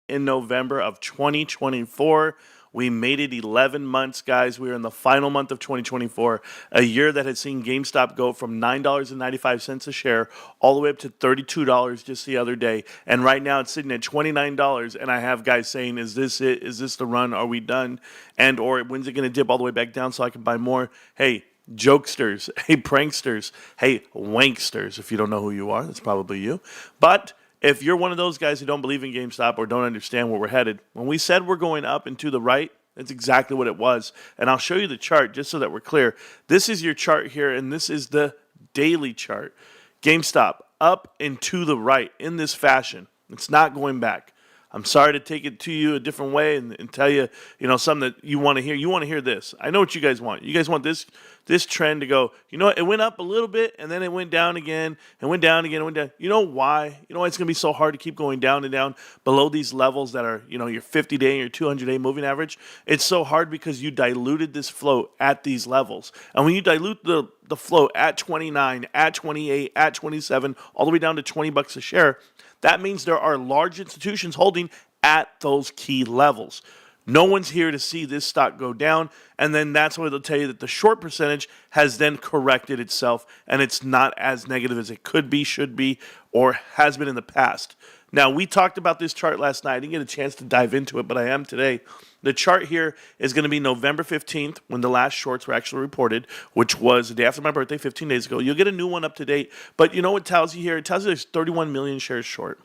in November of 2024. We made it 11 months, guys. We are in the final month of 2024, a year that has seen GameStop go from $9.95 a share all the way up to $32 just the other day. And right now it's sitting at $29. And I have guys saying, is this it? Is this the run? Are we done? And or when's it going to dip all the way back down so I can buy more? Hey, jokesters, hey, pranksters, hey, wanksters. If you don't know who you are, that's probably you. But if you're one of those guys who don't believe in GameStop or don't understand where we're headed, when we said we're going up and to the right, that's exactly what it was. And I'll show you the chart just so that we're clear. This is your chart here, and this is the daily chart. GameStop up and to the right in this fashion. It's not going back. I'm sorry to take it to you a different way and tell you, something that you want to hear. You want to hear this. I know what you guys want. You guys want this trend to go, it went up a little bit, and then it went down again, and went down again, and went down. You know why? You know why it's going to be so hard to keep going down and down below these levels that are, your 50-day and your 200-day moving average? It's so hard because you diluted this float at these levels. And when you dilute the float at 29, at 28, at 27, all the way down to $20 a share, that means there are large institutions holding at those key levels. No one's here to see this stock go down, and then that's why they'll tell you that the short percentage has then corrected itself, and it's not as negative as it could be, should be, or has been in the past. Now, we talked about this chart last night. I didn't get a chance to dive into it, but I am today. The chart here is going to be November 15th, when the last shorts were actually reported, which was the day after my birthday, 15 days ago. You'll get a new one up to date. But you know what it tells you here? It tells you there's 31 million shares short.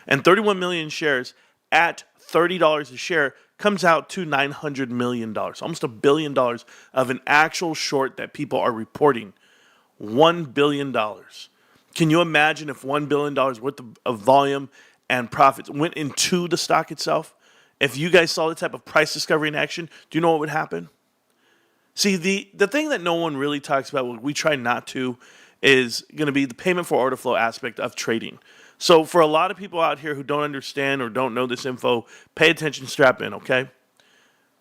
And 31 million shares at $30 a share comes out to $900 million, almost $1 billion of an actual short that people are reporting. $1 billion. Can you imagine if $1 billion worth of volume and profits went into the stock itself? If you guys saw the type of price discovery in action, do you know what would happen? See, the thing that no one really talks about, what we try not to, is going to be the payment for order flow aspect of trading. So for a lot of people out here who don't understand or don't know this info, pay attention, strap in, okay?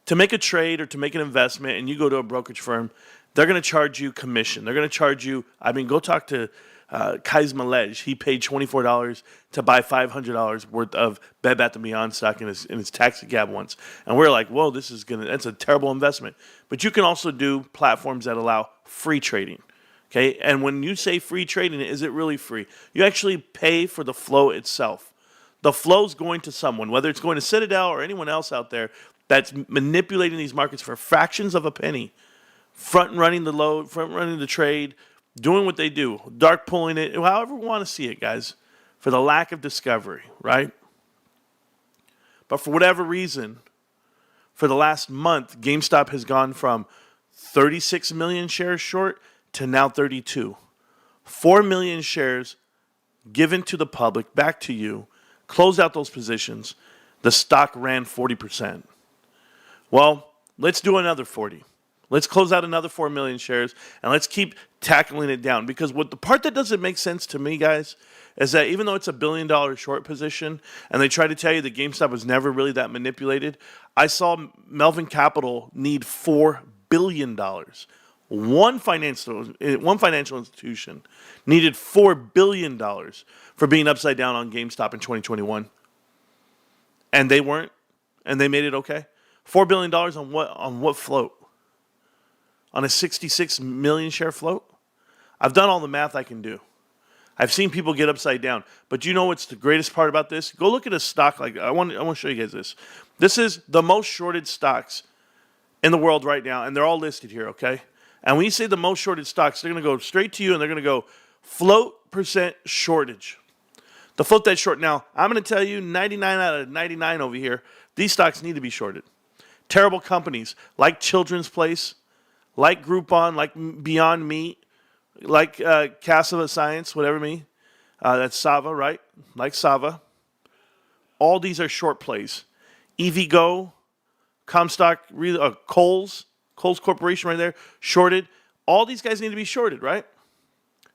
To make a trade or to make an investment and you go to a brokerage firm, they're going to charge you commission. They're going to charge you, go talk to Kais Malej. He paid $24 to buy $500 worth of Bed Bath & Beyond stock in his taxi cab once. And we're like, whoa, that's a terrible investment. But you can also do platforms that allow free trading. Okay, and when you say free trading, is it really free? You actually pay for the flow itself. The flow's going to someone, whether it's going to Citadel or anyone else out there that's manipulating these markets for fractions of a penny, front running the load, front running the trade, doing what they do, dark pulling it, however we want to see it, guys, for the lack of discovery, right? But for whatever reason, for the last month, GameStop has gone from 36 million shares short to now 32. 4 million shares given to the public, back to you, close out those positions. The stock ran 40%. Well, let's do another 40. Let's close out another 4 million shares, and let's keep tackling it down. Because the part that doesn't make sense to me, guys, is that even though it's $1 billion short position, and they try to tell you that GameStop was never really that manipulated, I saw Melvin Capital need $4 billion. One financial institution needed $4 billion for being upside down on GameStop in 2021. And they weren't, and they made it okay. $4 billion on what float? On a 66 million share float? I've done all the math I can do. I've seen people get upside down. But you know what's the greatest part about this? Go look at a stock like, I want to show you guys this. This is the most shorted stocks in the world right now, and they're all listed here, okay? And when you say the most shorted stocks, they're going to go straight to you, and they're going to go float percent shortage. The float that's short. Now, I'm going to tell you 99 out of 99 over here, these stocks need to be shorted. Terrible companies like Children's Place, like Groupon, like Beyond Meat, like Cassava Science, whatever me. That's Sava, right? Like Sava. All these are short plays. EVgo, Comstock, Kohl's Corporation right there, shorted. All these guys need to be shorted, right?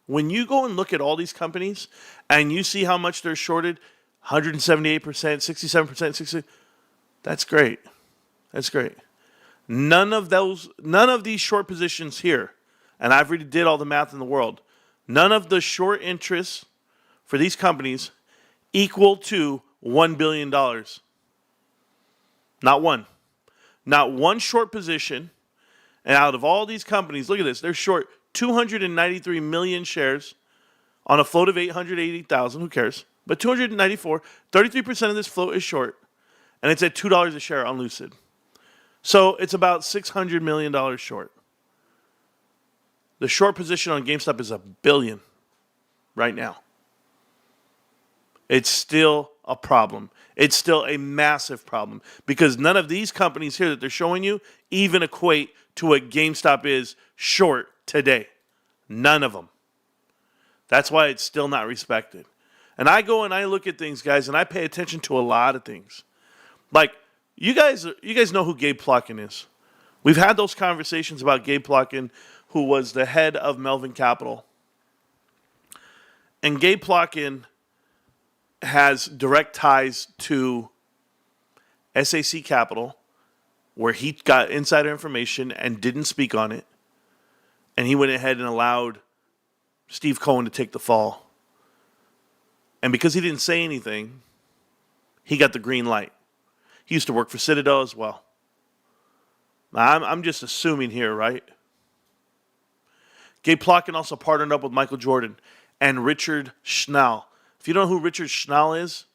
When you go and look at all these companies and you see how much they're shorted, 178%, 67%, 60%, that's great. That's great. None of these short positions here, and I've already did all the math in the world, none of the short interests for these companies equal to $1 billion Not one. Not one short position. And out of all these companies, look at this. They're short 293 million shares on a float of 880,000. Who cares? But 294, 33% of this float is short. And it's at $2 a share on Lucid. So it's about $600 million short. The short position on GameStop is $1 billion right now. It's still a problem. It's still a massive problem because none of these companies here that they're showing you even equate to what GameStop is short today. None of them. That's why it's still not respected. And I go and I look at things, guys, and I pay attention to a lot of things. Like, you guys know who Gabe Plotkin is. We've had those conversations about Gabe Plotkin, who was the head of Melvin Capital. And Gabe Plotkin has direct ties to SAC Capital, where he got insider information and didn't speak on it. And he went ahead and allowed Steve Cohen to take the fall. And because he didn't say anything, he got the green light. He used to work for Citadel as well. Now, I'm just assuming here, right? Gabe Plotkin also partnered up with Michael Jordan and Richard Schnall. If you don't know who Richard Schnall is,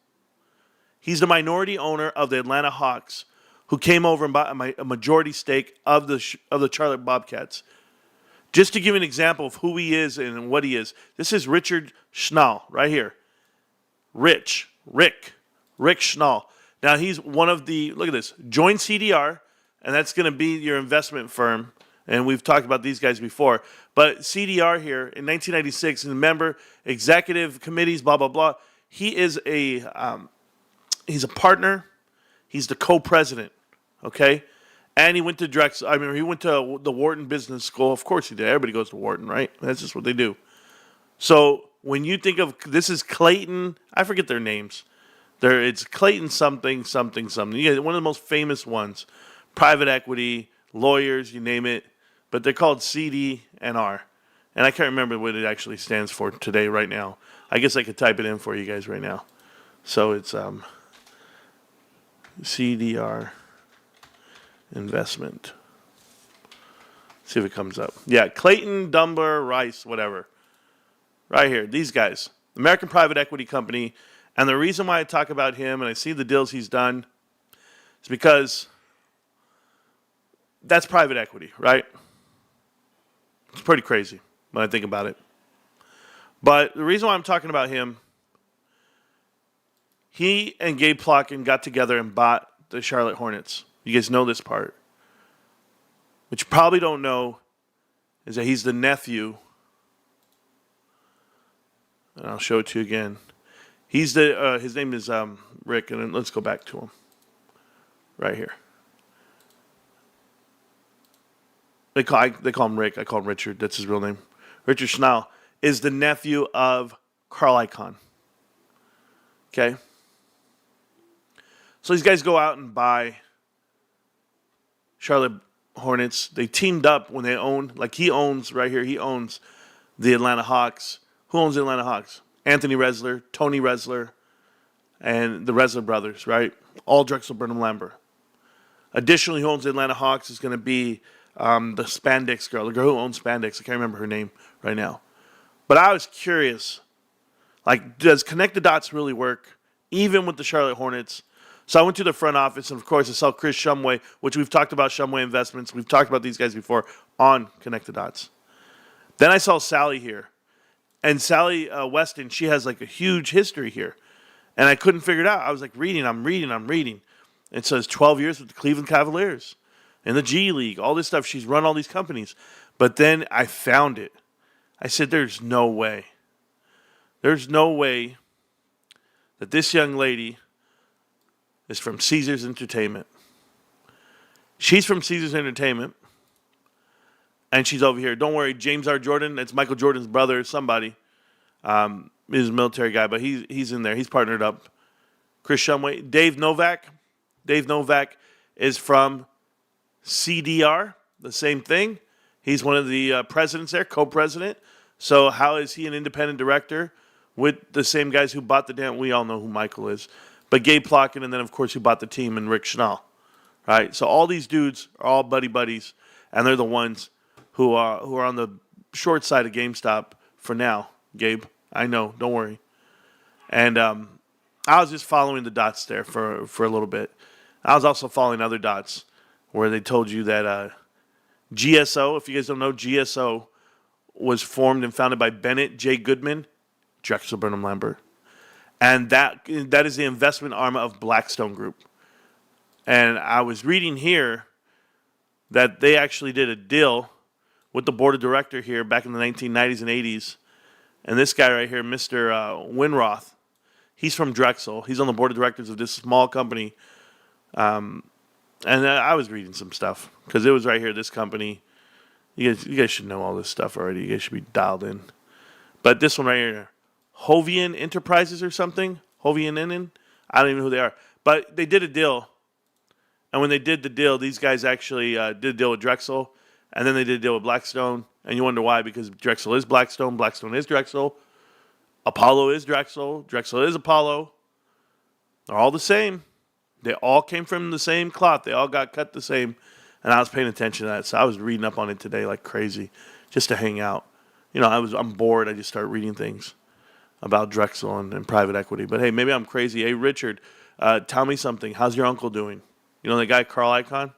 he's the minority owner of the Atlanta Hawks, who came over and bought a majority stake of the Charlotte Bobcats. Just to give an example of who he is and what he is, this is Richard Schnall right here. Rick Schnall. Now he's one of the, look at this, join CDR, and that's going to be your investment firm. And we've talked about these guys before. But CDR here in 1996, and member, executive committees, blah, blah, blah. He is he's a partner. He's the co-president, okay? And he went to he went to the Wharton Business School. Of course he did. Everybody goes to Wharton, right? That's just what they do. So when you think of, this is Clayton, I forget their names. It's Clayton something. You get one of the most famous ones. Private equity, lawyers, you name it. But they're called CD&R. And I can't remember what it actually stands for today, right now. I guess I could type it in for you guys right now. So it's CDR Investment. See if it comes up. Yeah, Clayton, Dunbar, Rice, whatever. Right here, these guys. American Private Equity Company. And the reason why I talk about him and I see the deals he's done is because that's private equity, right? It's pretty crazy when I think about it. But the reason why I'm talking about him, he and Gabe Plotkin got together and bought the Charlotte Hornets. You guys know this part. What you probably don't know is that he's the nephew. And I'll show it to you again. He's his name is Rick, and then let's go back to him. Right here. They call him Rick. I call him Richard. That's his real name. Richard Schnall is the nephew of Carl Icahn. Okay? So these guys go out and buy Charlotte Hornets. They teamed up when they own, like he owns right here, he owns the Atlanta Hawks. Who owns the Atlanta Hawks? Anthony Resler, Tony Resler, and the Resler brothers, right? All Drexel Burnham Lambert. Additionally, who owns the Atlanta Hawks is going to be the spandex girl, the girl who owns spandex. I can't remember her name right now. But I was curious, like, does connect the dots really work, even with the Charlotte Hornets? So I went to the front office, and of course I saw Chris Shumway, which we've talked about Shumway Investments. We've talked about these guys before on Connect the Dots. Then I saw Sally here. And Sally Weston, she has like a huge history here. And I couldn't figure it out. I was like I'm reading. It says 12 years with the Cleveland Cavaliers and the G League, all this stuff. She's run all these companies. But then I found it. I said, there's no way. There's no way that this young lady is from Caesars Entertainment. She's from Caesars Entertainment. And she's over here. Don't worry, James R. Jordan, that's Michael Jordan's brother, somebody. He's a military guy, but he's in there. He's partnered up. Chris Shumway. Dave Novak. Dave Novak is from CDR, the same thing. He's one of the presidents there, co-president. So how is he an independent director with the same guys who bought the damn? We all know who Michael is. But Gabe Plotkin, and then, of course, who bought the team, and Rick Schnall. right? So all these dudes are all buddies, and they're the ones who are on the short side of GameStop for now. Gabe, I know, don't worry. And I was just following the dots there for a little bit. I was also following other dots where they told you that GSO, if you guys don't know, GSO was formed and founded by Bennett J. Goodman, Drexel Burnham Lambert. And that is the investment arm of Blackstone Group. And I was reading here that they actually did a deal with the board of director here back in the 1990s and 80s. And this guy right here, Mr. Winroth, he's from Drexel. He's on the board of directors of this small company. And I was reading some stuff because it was right here, this company. You guys should know all this stuff already. You guys should be dialed in. But this one right here, Hovian Enterprises or something. Hovian Inen. I don't even know who they are. But they did a deal. And when they did the deal, these guys actually did a deal with Drexel. And then they did a deal with Blackstone. And you wonder why, because Drexel is Blackstone. Blackstone is Drexel. Apollo is Drexel. Drexel is Apollo. They're all the same. They all came from the same cloth. They all got cut the same. And I was paying attention to that. So I was reading up on it today like crazy just to hang out. You know, I'm bored. I just start reading things about Drexel and private equity. But, hey, maybe I'm crazy. Hey, Richard, tell me something. How's your uncle doing? You know that guy, Carl Icahn?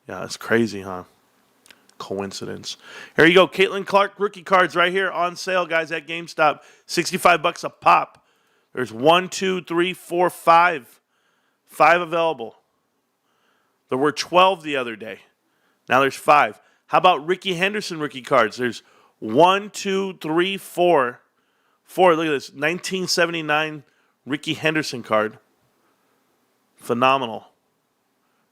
Yeah, that's crazy, huh? Coincidence. Here you go. Caitlin Clark rookie cards right here on sale, guys, at GameStop. $65 a pop. There's 1, 2, 3, 4, 5. 5 available. There were 12 the other day. Now there's 5. How about Ricky Henderson rookie cards? There's 1, 2, 3, 4. 4. Look at this. 1979 Ricky Henderson card. Phenomenal.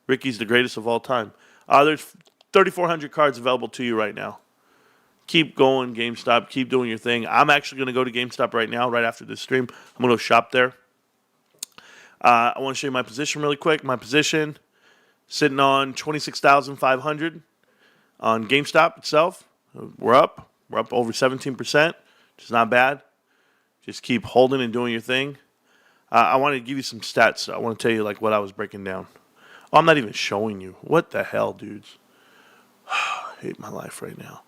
Ricky's the greatest of all time. There's 3,400 cards available to you right now. Keep going, GameStop. Keep doing your thing. I'm actually going to go to GameStop right now, right after this stream. I'm going to go shop there. I want to show you my position really quick. My position, sitting on 26,500 on GameStop itself. We're up. We're up over 17%, which is not bad. Just keep holding and doing your thing. I want to give you some stats. I want to tell you like what I was breaking down. Oh, I'm not even showing you. What the hell, dudes? I hate my life right now.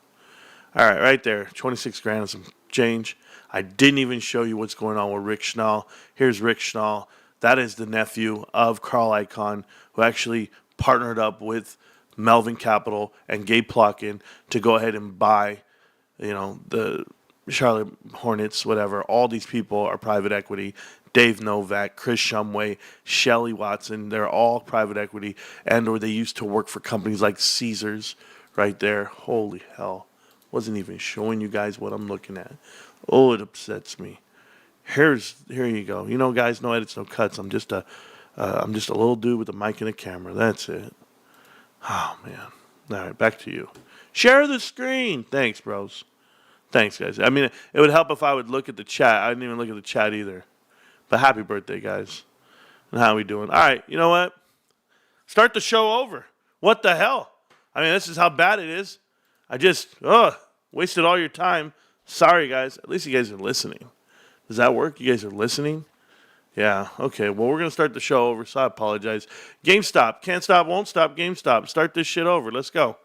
All right, right there, 26 grand and some change. I didn't even show you what's going on with Rick Schnall. Here's Rick Schnall. That is the nephew of Carl Icahn, who actually partnered up with Melvin Capital and Gabe Plotkin to go ahead and buy, the Charlotte Hornets, whatever. All these people are private equity. Dave Novak, Chris Shumway, Shelly Watson, they're all private equity, or they used to work for companies like Caesars right there. Holy hell. Wasn't even showing you guys what I'm looking at. Oh, it upsets me. Here you go. You know, guys, no edits, no cuts. I'm just a little dude with a mic and a camera. That's it. Oh, man. All right, back to you. Share the screen. Thanks, bros. Thanks, guys. I mean, it would help if I would look at the chat. I didn't even look at the chat either. But happy birthday, guys. And how are we doing? All right, you know what? Start the show over. What the hell? I mean, this is how bad it is. I just, wasted all your time. Sorry, guys. At least you guys are listening. Does that work? You guys are listening? Yeah, okay. Well, we're going to start the show over, so I apologize. GameStop. Can't stop, won't stop. GameStop. Start this shit over. Let's go.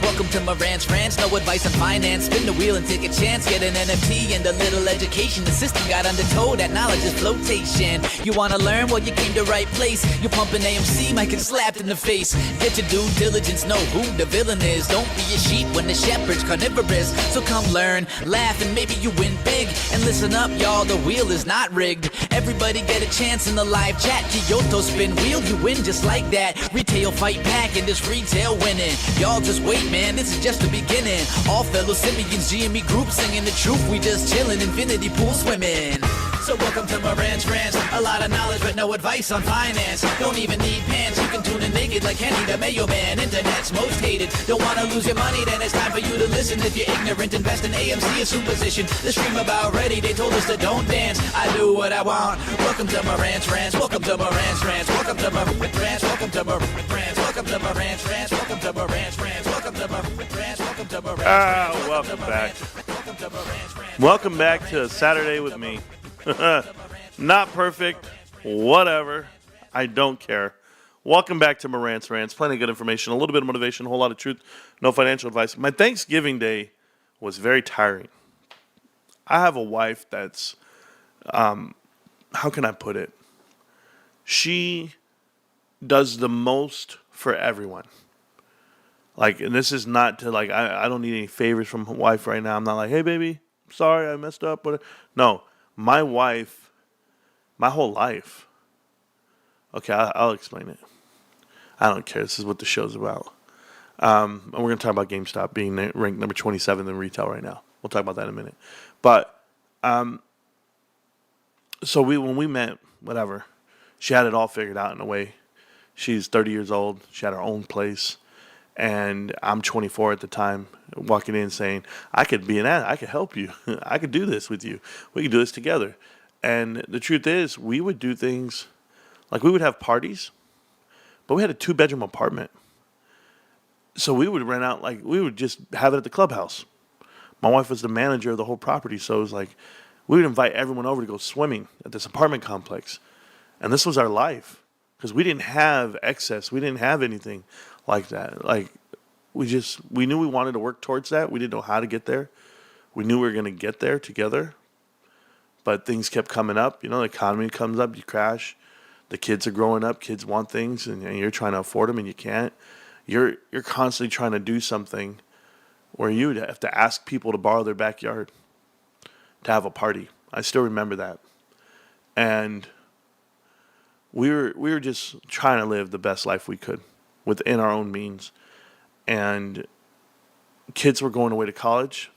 Welcome to Marantz Rantz, no advice on finance. Spin the wheel and take a chance. Get an NFT and a little education. The system got undertow, that knowledge is flotation. You wanna learn? Well, you came to right place. You pumping AMC, might get slapped in the face. Get your due diligence, know who the villain is. Don't be a sheep when the shepherd's carnivorous. So come learn, laugh, and maybe you win big. And listen up, y'all, the wheel is not rigged. Everybody get a chance in the live chat. Kyoto spin wheel, you win just like that. Retail fight back and this retail winning. Y'all just wait, man, this is just the beginning. All fellow simians, GME group singing the truth. We just chillin', infinity pool swimming. So welcome to Marantz Rantz. A lot of knowledge but no advice on finance. Don't even need pants, you can tune in naked like Kenny the Mayo Man. Internet's most hated. Don't wanna lose your money, then it's time for you to listen. If you're ignorant, invest in AMC, a superstition. The stream about ready, they told us to don't dance. I do what I want. Welcome to Marantz Rantz. Welcome to Marantz Rantz. Welcome to Marantz Rantz. Welcome to Marantz Rantz. Welcome to Marantz Rantz. Welcome to Marantz Rantz. Welcome to Marantz Rantz. Welcome to Marantz Welcome back. Welcome back to Saturday with me. Not perfect, whatever. I don't care. Welcome back to Marantz Rantz. Plenty of good information, a little bit of motivation, a whole lot of truth, no financial advice. My Thanksgiving Day was very tiring. I have a wife that's, how can I put it? She does the most for everyone. Like, and this is not to, like, I don't need any favors from my wife right now. I'm not like, hey, baby, sorry, I messed up. No, my wife, my whole life. Okay, I'll explain it. I don't care. This is what the show's about. And we're going to talk about GameStop being ranked number 27 in retail right now. We'll talk about that in a minute. But, so when we met, whatever, she had it all figured out in a way. She's 30 years old. She had her own place. And I'm 24 at the time, walking in saying, I could be I could help you. I could do this with you. We could do this together. And the truth is, we would do things, like we would have parties, but we had a 2-bedroom apartment. So we would rent out, like we would just have it at the clubhouse. My wife was the manager of the whole property, so it was like we would invite everyone over to go swimming at this apartment complex. And this was our life, because we didn't have excess. We didn't have anything like that. Like, we knew we wanted to work towards that. We didn't know how to get there. We knew we were going to get there together, but things kept coming up. You know, the economy comes up, you crash. The kids are growing up. Kids want things, and you're trying to afford them, and you can't. You're constantly trying to do something where you would have to ask people to borrow their backyard to have a party. I still remember that. And we were just trying to live the best life we could within our own means. And kids were going away to college.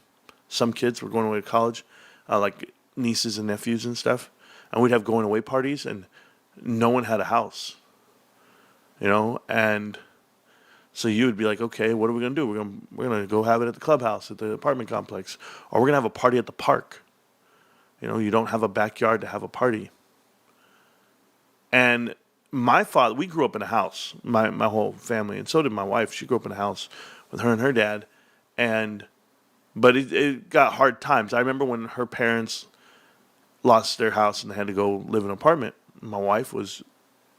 Some kids were going away to college, like nieces and nephews and stuff. And we'd have going away parties, and no one had a house, you know? And so you would be like, okay, what are we going to do? We're going to go have it at the clubhouse, at the apartment complex, or we're going to have a party at the park. You know, you don't have a backyard to have a party. And my father, we grew up in a house, my whole family, and so did my wife. She grew up in a house with her and her dad, but it got hard times. I remember when her parents lost their house and they had to go live in an apartment. My wife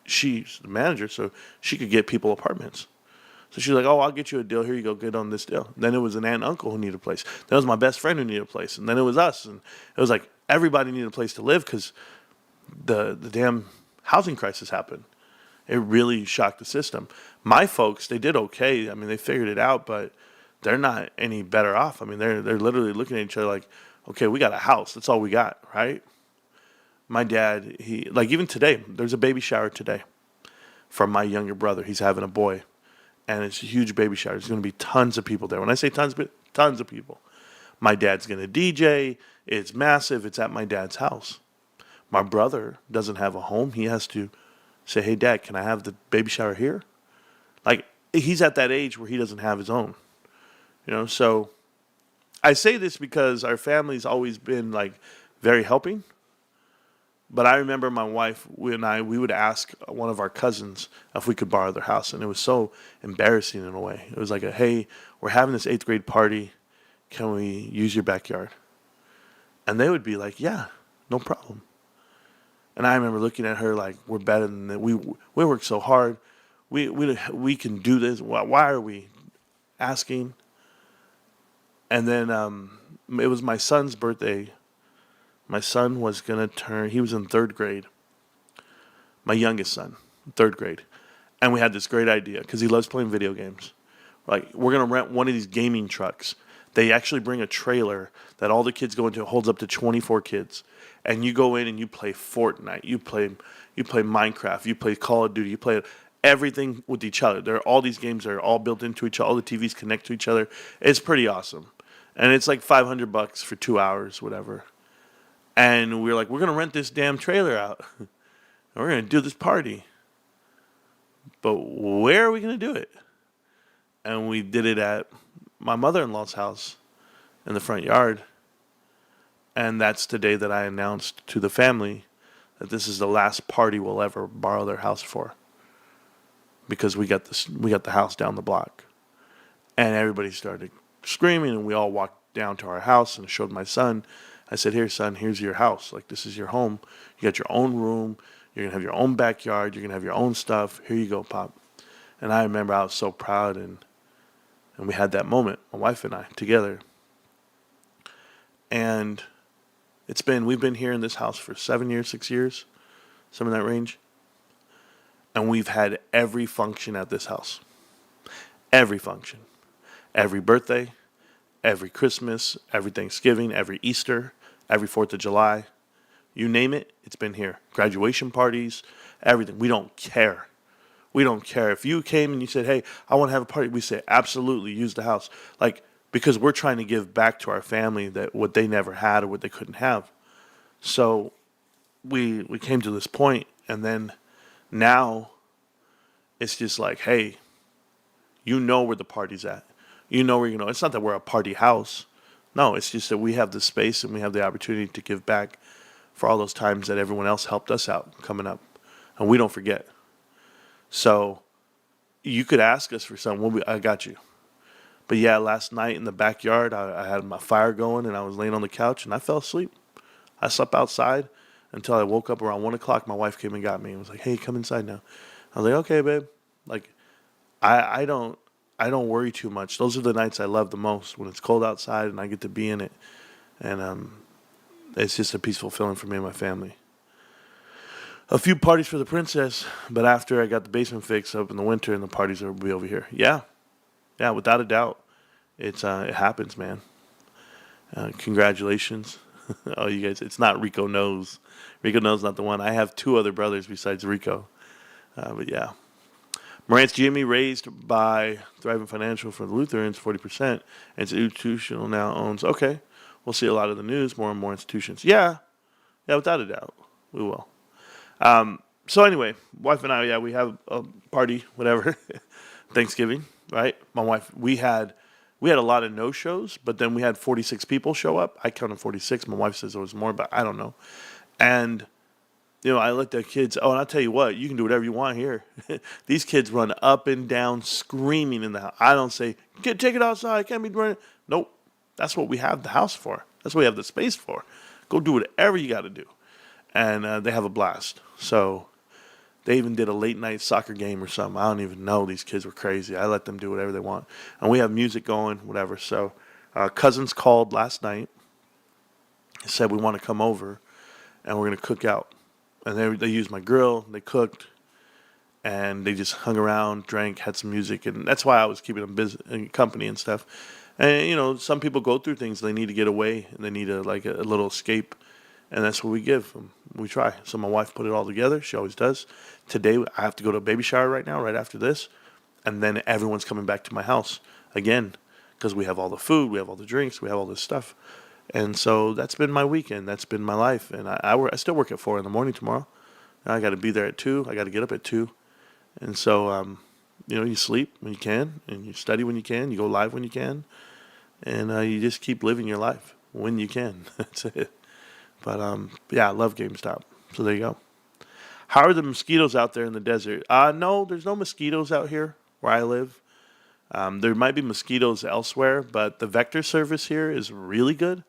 she's the manager, so she could get people apartments. So she's like, oh, I'll get you a deal. Here you go, get on this deal. Then it was an aunt and uncle who needed a place. Then it was my best friend who needed a place. And then it was us. And it was like everybody needed a place to live because the damn housing crisis happened. It really shocked the system. My folks, they did okay. I mean, they figured it out, but they're not any better off. I mean, they're literally looking at each other like, okay, we got a house. That's all we got, right? My dad, even today, there's a baby shower today for my younger brother. He's having a boy, and it's a huge baby shower. There's going to be tons of people there. When I say tons of people. My dad's going to DJ. It's massive. It's at my dad's house. My brother doesn't have a home. He has to say, hey, Dad, can I have the baby shower here? Like, he's at that age where he doesn't have his own. You know, so I say this because our family's always been, like, very helping. But I remember my wife, we would ask one of our cousins if we could borrow their house. And it was so embarrassing in a way. It was like, hey, we're having this 8th grade party. Can we use your backyard? And they would be like, yeah, no problem. And I remember looking at her like, we're better than that. We work so hard. We can do this. Why are we asking? And then it was my son's birthday. My son was going to he was in 3rd grade. My youngest son, 3rd grade. And we had this great idea because he loves playing video games. Like, we're going to rent one of these gaming trucks. They actually bring a trailer that all the kids go into. It holds up to 24 kids. And you go in and you play Fortnite. You play Minecraft. You play Call of Duty. You play everything with each other. All these games are all built into each other. All the TVs connect to each other. It's pretty awesome. And it's like $500 for 2 hours, whatever. And we were like, we're going to rent this damn trailer out. And we're going to do this party. But where are we going to do it? And we did it at my mother-in-law's house in the front yard. And that's the day that I announced to the family that this is the last party we'll ever borrow their house for. Because we got the house down the block. And everybody started screaming, and we all walked down to our house, and I showed my son. I said, here, son, here's your house. Like, this is your home. You got your own room. You're going to have your own backyard. You're going to have your own stuff. Here you go, Pop. And I remember I was so proud, and we had that moment, my wife and I, together. And we've been here in this house for 7 years, 6 years, some in that range. And we've had every function at this house. Every function. Every birthday, every Christmas, every Thanksgiving, every Easter, every 4th of July. You name it, it's been here. Graduation parties, everything. We don't care. We don't care. If you came and you said, hey, I want to have a party, we say, absolutely, use the house. Like, because we're trying to give back to our family that what they never had or what they couldn't have. So we came to this point, and then now it's just like, hey, you know where the party's at. You know where it's not that we're a party house. No, it's just that we have the space and we have the opportunity to give back for all those times that everyone else helped us out coming up. And we don't forget. So you could ask us for something. I got you. But yeah, last night in the backyard, I had my fire going and I was laying on the couch and I fell asleep. I slept outside until I woke up around 1 o'clock. My wife came and got me and was like, hey, come inside now. I was like, okay, babe. Like, I don't worry too much. Those are the nights I love the most, when it's cold outside and I get to be in it. And it's just a peaceful feeling for me and my family. A few parties for the princess, but after I got the basement fixed up in the winter, and the parties will be over here. Yeah, without a doubt. It happens, man. Congratulations. Oh, you guys, it's not Rico Knows. Rico Knows not the one. I have 2 other brothers besides Rico. But yeah. Marantz GME raised by Thriving Financial for the Lutherans 40%. And its institutional now owns. Okay. We'll see a lot of the news, more and more institutions. Yeah, without a doubt. We will. So anyway, wife and I, we have a party, whatever. Thanksgiving, right? My wife, we had a lot of no-shows, but then we had 46 people show up. I counted 46. My wife says there was more, but I don't know. And I let the kids, and I'll tell you what, you can do whatever you want here. These kids run up and down screaming in the house. I don't say, take it outside, can't be running. Nope. That's what we have the house for. That's what we have the space for. Go do whatever you got to do. And they have a blast. So they even did a late night soccer game or something. I don't even know. These kids were crazy. I let them do whatever they want. And we have music going, whatever. So cousins called last night. Said we want to come over and we're going to cook out. And they used my grill. They cooked. And they just hung around, drank, had some music. And that's why I was keeping them busy, company and stuff. And, some people go through things. They need to get away. And they need a little escape. And that's what we give them. We try. So my wife put it all together. She always does. Today, I have to go to a baby shower right now, right after this. And then everyone's coming back to my house again. Because we have all the food. We have all the drinks. We have all this stuff. And so that's been my weekend. That's been my life. And I still work at 4 in the morning tomorrow. And I got to be there at 2. I got to get up at 2. And so, you sleep when you can. And you study when you can. You go live when you can. And you just keep living your life when you can. That's it. But, I love GameStop. So there you go. How are the mosquitoes out there in the desert? No, there's no mosquitoes out here where I live. There might be mosquitoes elsewhere, but the vector service here is really good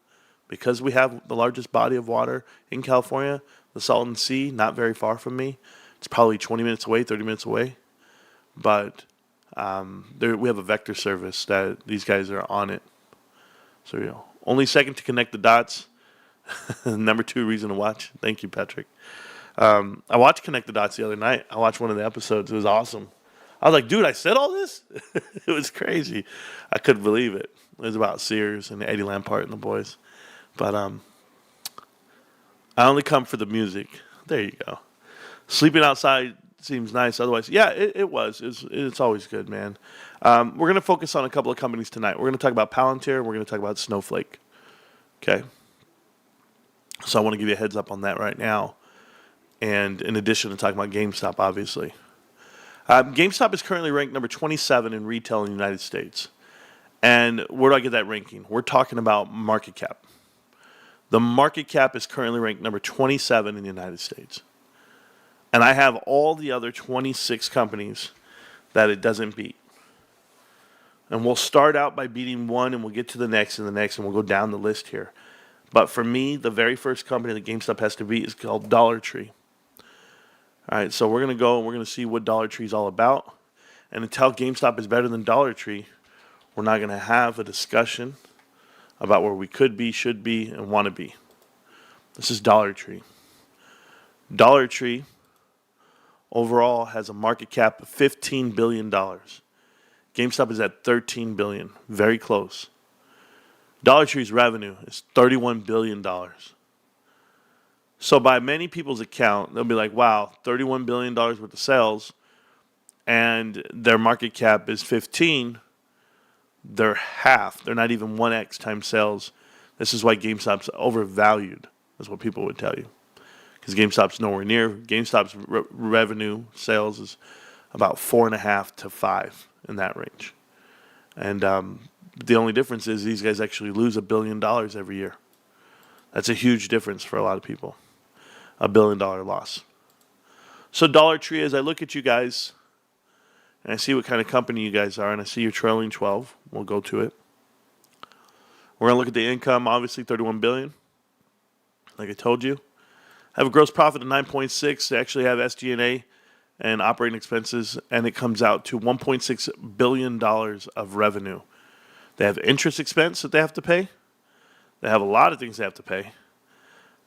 because we have the largest body of water in California, the Salton Sea, not very far from me. It's probably 20 minutes away, 30 minutes away. But we have a vector service that these guys are on it. So, only second to connect the dots. Number 2 reason to watch. Thank you, Patrick. I watched Connect the Dots the other night. I watched one of the episodes. It was awesome. I was like, dude, I said all this? It was crazy. I couldn't believe it. It was about Sears and Eddie Lampart and the boys. But I only come for the music. There you go. Sleeping outside seems nice. Otherwise, yeah, it was. It's always good, man. We're going to focus on a couple of companies tonight. We're going to talk about Palantir and we're going to talk about Snowflake. Okay? So I want to give you a heads up on that right now. And in addition to talking about GameStop, obviously. GameStop is currently ranked number 27 in retail in the United States. And where do I get that ranking? We're talking about market cap. The market cap is currently ranked number 27 in the United States. And I have all the other 26 companies that it doesn't beat. And we'll start out by beating one, and we'll get to the next and the next, and we'll go down the list here. But for me, the very first company that GameStop has to beat is called Dollar Tree. All right, so we're going to go and we're going to see what Dollar Tree is all about. And until GameStop is better than Dollar Tree, we're not going to have a discussion about where we could be, should be, and want to be. This is Dollar Tree. Dollar Tree overall has a market cap of $15 billion. GameStop is at $13 billion, very close. Dollar Tree's revenue is $31 billion. So by many people's account, they'll be like, wow, $31 billion worth of sales, and their market cap is 15. They're half. They're not even 1x times sales. This is why GameStop's overvalued, is what people would tell you. Because GameStop's nowhere near. GameStop's revenue sales is about 4.5 to 5 in that range. And the only difference is these guys actually lose $1 billion every year. That's a huge difference for a lot of people. $1 billion loss. So Dollar Tree, as I look at you guys, and I see what kind of company you guys are, and I see you're trailing 12. We'll go to it. We're going to look at the income, obviously $31 billion. Like I told you. Have a gross profit of 9.6. They actually have SG&A and operating expenses, and it comes out to $1.6 billion of revenue. They have interest expense that they have to pay. They have a lot of things they have to pay.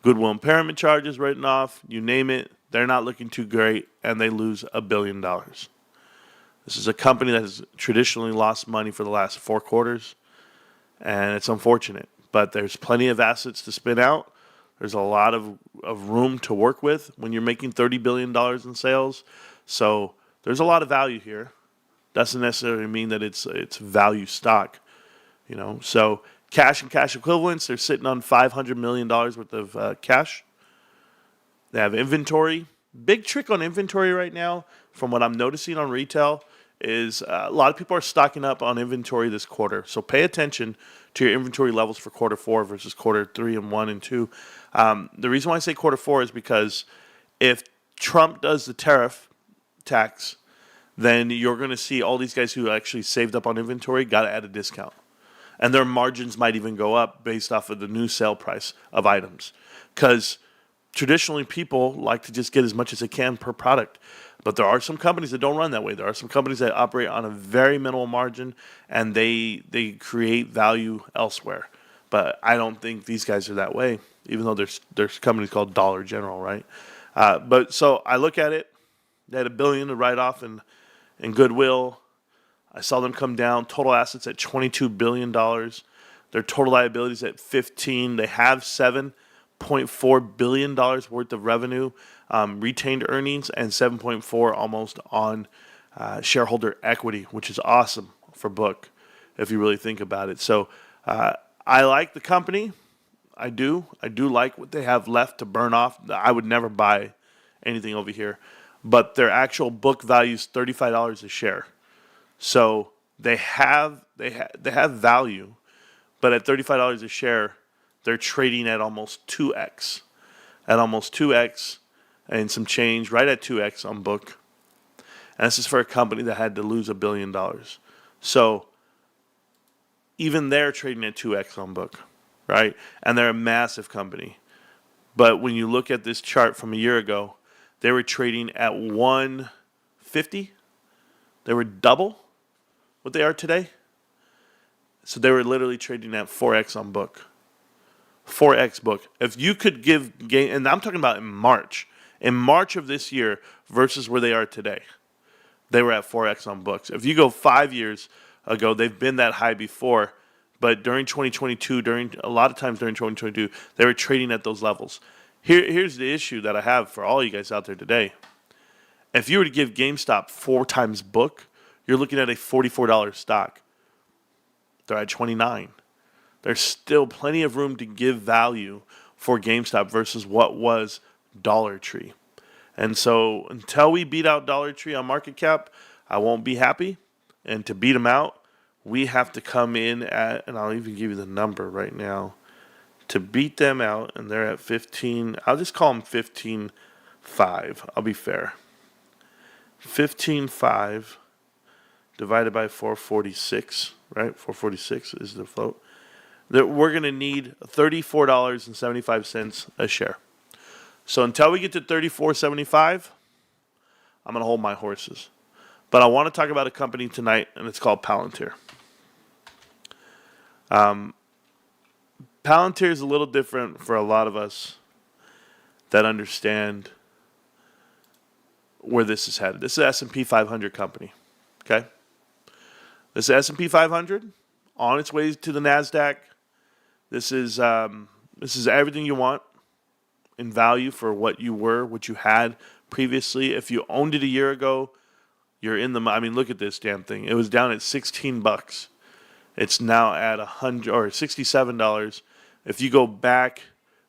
Goodwill impairment charges written off, you name it. They're not looking too great, and they lose $1 billion. This is a company that has traditionally lost money for the last 4 quarters, and it's unfortunate. But there's plenty of assets to spin out. There's a lot of room to work with when you're making $30 billion in sales. So there's a lot of value here. Doesn't necessarily mean that it's value stock. So cash and cash equivalents, they're sitting on $500 million worth of cash. They have inventory. Big trick on inventory right now, from what I'm noticing on retail, is a lot of people are stocking up on inventory this quarter. So pay attention to your inventory levels for quarter 4 versus quarter 3 and 1 and 2. The reason why I say quarter 4 is because if Trump does the tariff tax, then you're going to see all these guys who actually saved up on inventory got to add a discount. And their margins might even go up based off of the new sale price of items. Because traditionally people like to just get as much as they can per product. But there are some companies that don't run that way. There are some companies that operate on a very minimal margin, and they create value elsewhere. But I don't think these guys are that way, even though there's companies called Dollar General, right? But so I look at it. They had $1 billion to write off in goodwill. I saw them come down. Total assets at $22 billion. Their total liabilities at 15. They have $7.4 billion worth of revenue, retained earnings, and 7.4 almost on shareholder equity, which is awesome for book, if you really think about it. So I like the company. I do like what they have left to burn off. I would never buy anything over here. But their actual book value is $35 a share. So they have value, but at $35 a share, they're trading at almost 2x. At almost 2x and some change, right at 2x on book. And this is for a company that had to lose $1 billion. So even they're trading at 2x on book, right? And they're a massive company. But when you look at this chart from a year ago, they were trading at 150. They were double what they are today. So they were literally trading at 4x on book. 4x book. If you could give game, and I'm talking about in March of this year versus where they are today, they were at 4x on books. If you go 5 years ago, they've been that high before, but during 2022, a lot of times during 2022, they were trading at those levels. Here's the issue that I have for all you guys out there today. If you were to give GameStop 4 times book, you're looking at a $44 stock. They're at 29. There's still plenty of room to give value for GameStop versus what was Dollar Tree. And so until we beat out Dollar Tree on market cap, I won't be happy. And to beat them out, we have to come in at, and I'll even give you the number right now, to beat them out, and they're at 15. I'll just call them 15.5. I'll be fair. 15.5 divided by 446, right? 446 is the float. That we're going to need $34.75 a share. So until we get to $34.75, I'm going to hold my horses. But I want to talk about a company tonight, and it's called Palantir. Palantir is a little different for a lot of us that understand where this is headed. This is an S&P 500 company, okay? This is S&P 500 on its way to the NASDAQ. This is everything you want in value for what you had previously. If you owned it a year ago, you're in the. I mean, look at this damn thing. It was down at $16. It's now at $100 or $67. If you go back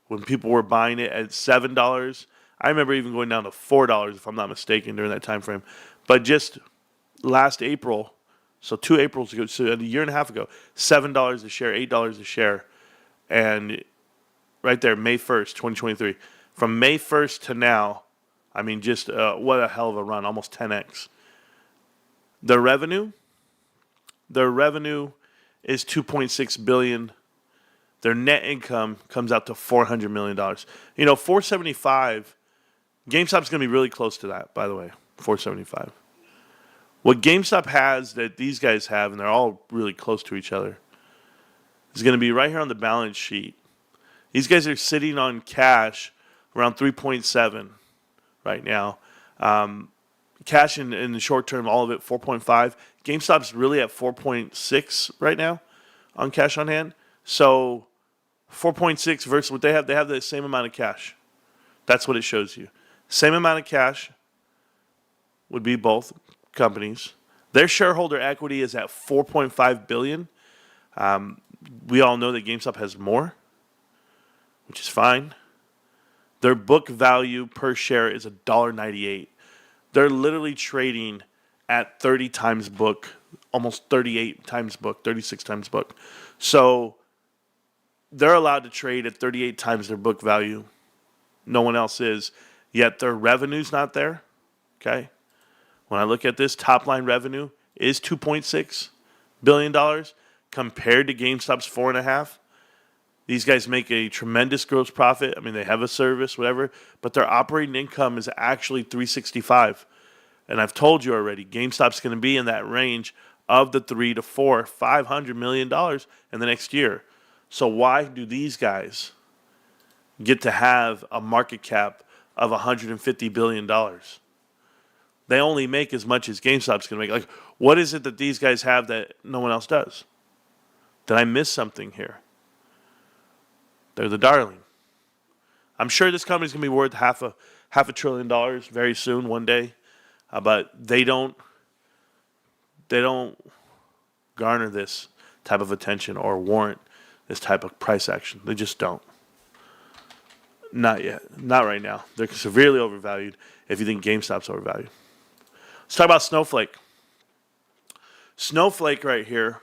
when people were buying it at $7, I remember even going down to $4 if I'm not mistaken during that time frame. But just last April, so 2 Aprils ago, so a year and a half ago, $7 a share, $8 a share. And right there, May 1st, 2023. From May 1st to now, I mean, just what a hell of a run, almost 10x. Their revenue is $2.6 billion. Their net income comes out to $400 million. You know, 475, GameStop's going to be really close to that, by the way, 475. What GameStop has that these guys have, and they're all really close to each other, is going to be right here on the balance sheet. These guys are sitting on cash around 3.7 right now. Cash in the short term, all of it 4.5. GameStop's really at 4.6 right now on cash on hand. So 4.6 versus what they have the same amount of cash. That's what it shows you. Same amount of cash would be both companies. Their shareholder equity is at $4.5 billion. We all know that GameStop has more, which is fine. Their book value per share is $1.98. They're literally trading at 30 times book, almost 38 times book, 36 times book. So they're allowed to trade at 38 times their book value. No one else is. Yet their revenue's not there. Okay? When I look at this, top line revenue is $2.6 billion compared to GameStop's $4.5 billion. These guys make a tremendous gross profit. I mean, they have a service, whatever, but their operating income is actually $365. And I've told you already, GameStop's going to be in that range of the $300 to $500 million in the next year. So why do these guys get to have a market cap of $150 billion? They only make as much as GameStop's going to make. Like, what is it that these guys have that no one else does? Did I miss something here? They're the darling. I'm sure this company's going to be worth half a $1 trillion very soon, one day. But they don't garner this type of attention or warrant this type of price action. They just don't. Not yet. Not right now. They're severely overvalued if you think GameStop's overvalued. Let's talk about Snowflake. Snowflake right here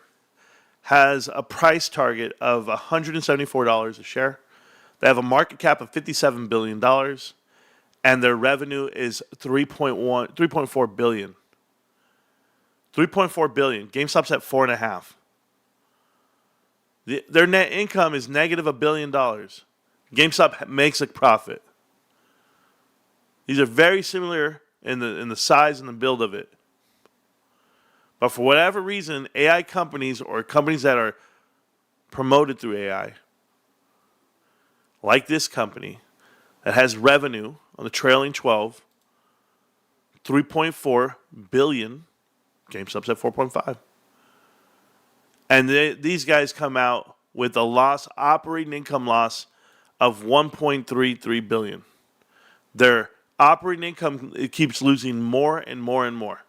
has a price target of $174 a share. They have a market cap of $57 billion, and their revenue is $3.4 billion. $3.4 billion. GameStop's at $4.5 billion. Their net income is negative $1 billion. GameStop makes a profit. These are very similar in the size and the build of it. But for whatever reason, AI companies or companies that are promoted through AI, like this company that has revenue on the trailing 12, $3.4 billion, GameStop's at 4.5. And these guys come out with a loss, operating income loss of $1.33 billion. Their operating income, it keeps losing more and more and more.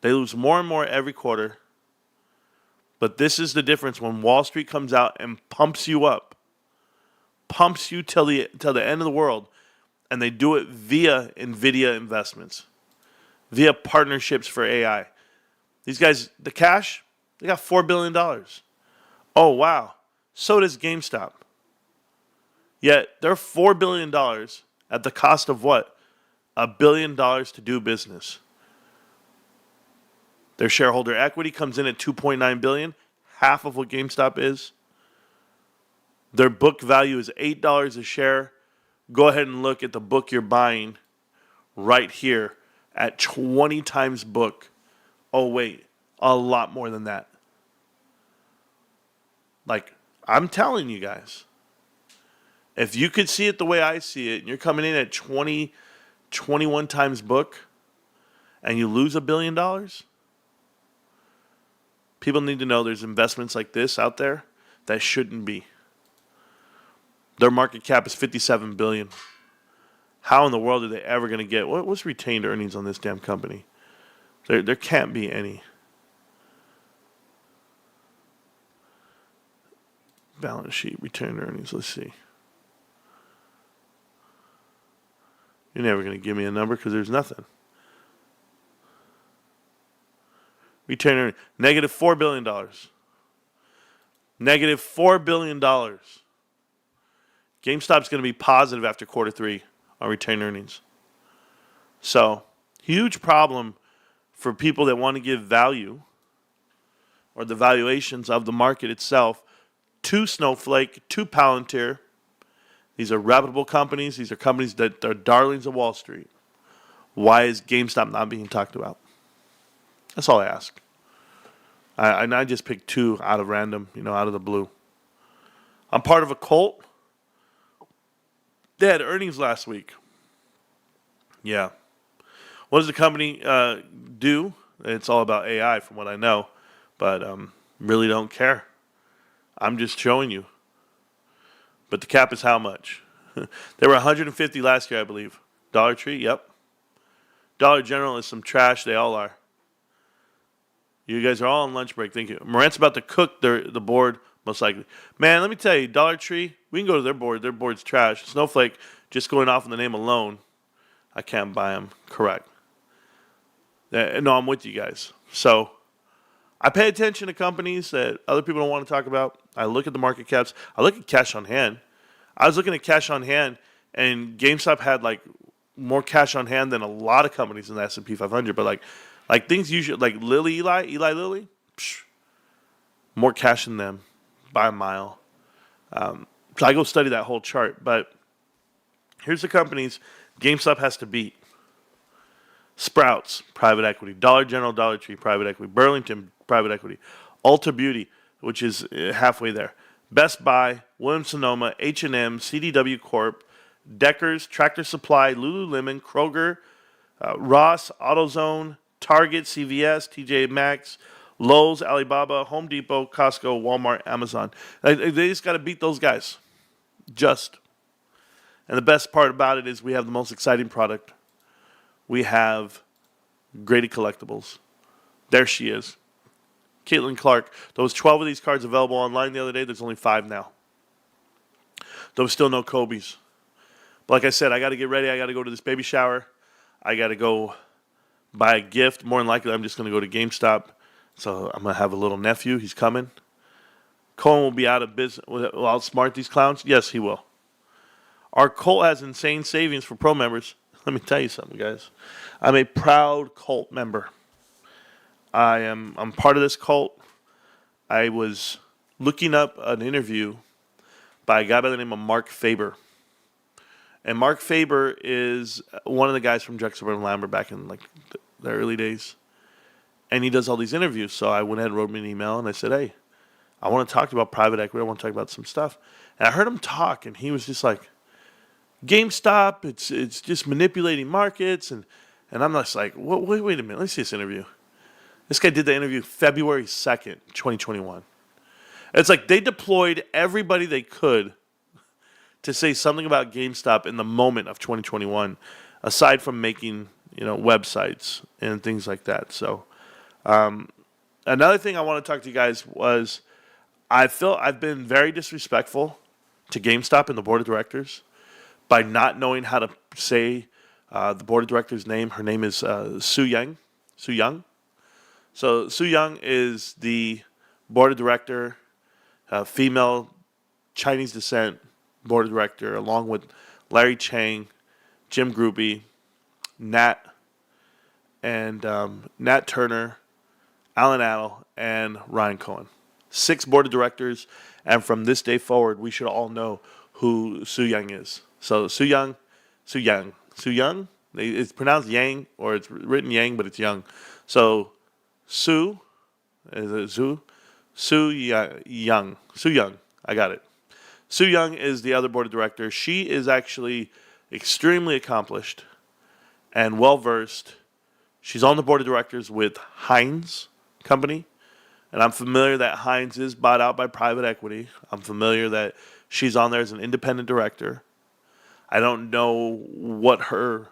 They lose more and more every quarter. But this is the difference when Wall Street comes out and pumps you up, pumps you till the end of the world, and they do it via NVIDIA investments, via partnerships for AI. These guys, the cash, they got $4 billion. Oh, wow. So does GameStop. Yet they're $4 billion at the cost of what? $1 billion to do business. Their shareholder equity comes in at $2.9 billion, half of what GameStop is. Their book value is $8 a share. Go ahead and look at the book you're buying right here at 20 times book. Oh, wait, a lot more than that. Like, I'm telling you guys, if you could see it the way I see it, and you're coming in at 20, 21 times book, and you lose $1 billion, people need to know there's investments like this out there that shouldn't be. Their market cap is $57 billion. How in the world are they ever going to get? What's retained earnings on this damn company? There can't be any. Balance sheet, retained earnings. Let's see. You're never going to give me a number because there's nothing. Retained earnings, negative $4 billion. Negative $4 billion. GameStop's going to be positive after quarter three on retained earnings. So, huge problem for people that want to give value or the valuations of the market itself to Snowflake, to Palantir. These are reputable companies. These are companies that are darlings of Wall Street. Why is GameStop not being talked about? That's all I ask. I just picked two out of random, out of the blue. I'm part of a cult. They had earnings last week. Yeah. What does the company do? It's all about AI from what I know, but really don't care. I'm just showing you. But the cap is how much? They were 150 last year, I believe. Dollar Tree, yep. Dollar General is some trash. They all are. You guys are all on lunch break. Thank you. Marantz about to cook the board, most likely. Man, let me tell you, Dollar Tree, we can go to their board. Their board's trash. Snowflake, just going off in the name alone, I can't buy them. Correct. No, I'm with you guys. So I pay attention to companies that other people don't want to talk about. I look at the market caps. I look at cash on hand. I was looking at cash on hand, and GameStop had like more cash on hand than a lot of companies in the S&P 500. But like things usually like Eli Lilly, more cash than them by a mile. So I go study that whole chart. But here's the companies GameStop has to beat. Sprouts, private equity. Dollar General, Dollar Tree, private equity. Burlington, private equity. Ulta Beauty, which is halfway there. Best Buy, Williams-Sonoma, H&M, CDW Corp, Deckers, Tractor Supply, Lululemon, Kroger, Ross, AutoZone, Target, CVS, TJ Maxx, Lowe's, Alibaba, Home Depot, Costco, Walmart, Amazon. They just got to beat those guys. Just. And the best part about it is we have the most exciting product. We have graded collectibles. There she is. Caitlin Clark. There was 12 of these cards available online the other day. There's only 5 now. There was still no Kobe's. But like I said, I got to get ready. I got to go to this baby shower. I got to go buy a gift. More than likely, I'm just going to go to GameStop. So I'm going to have a little nephew. He's coming. Cohen will be out of business. Will outsmart these clowns? Yes, he will. Our cult has insane savings for pro members. Let me tell you something, guys. I'm a proud cult member. I'm part of this cult. I was looking up an interview by a guy by the name of Mark Faber. And Mark Faber is one of the guys from Drexel and Lambert back in like the early days. And he does all these interviews. So I went ahead and wrote him an email and I said, hey, I want to talk about private equity. I want to talk about some stuff. And I heard him talk and he was just like, GameStop, it's just manipulating markets. And I'm just like, wait a minute. Let's see this interview. This guy did the interview February 2nd, 2021. It's like they deployed everybody they could to say something about GameStop in the moment of 2021, aside from making websites and things like that. So another thing I want to talk to you guys was I feel I've been very disrespectful to GameStop and the board of directors by not knowing how to say the board of directors' name. Her name is Su Young. So Su Young is the board of director, female Chinese descent board of director, along with Larry Chang, Jim Gruby, Nat Turner, Alan Adel, and Ryan Cohen. 6 board of directors, and from this day forward, we should all know who Su Young is. So Su Young, it's pronounced Yang, or it's written Yang, but it's Young. So Su, is it Su? Su Young. Su Young, I got it. Su Young is the other board of directors. She is actually extremely accomplished and well-versed. She's on the board of directors with Heinz Company. And I'm familiar that Heinz is bought out by private equity. I'm familiar that she's on there as an independent director. I don't know what her,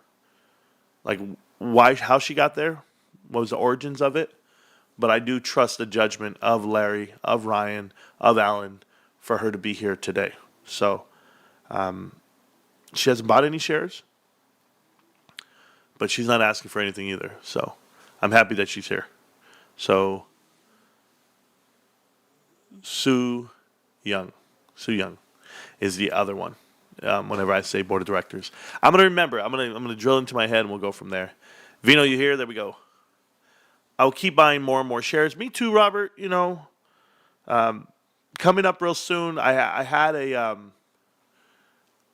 how she got there, what was the origins of it. But I do trust the judgment of Larry, of Ryan, of Alan for her to be here today. So she hasn't bought any shares, but she's not asking for anything either. So I'm happy that she's here. So Su Young is the other one. Whenever I say board of directors, I'm gonna remember. I'm gonna drill into my head, and we'll go from there. Vino, you here? There we go. I'll keep buying more and more shares. Me too, Robert. Coming up real soon. I had a.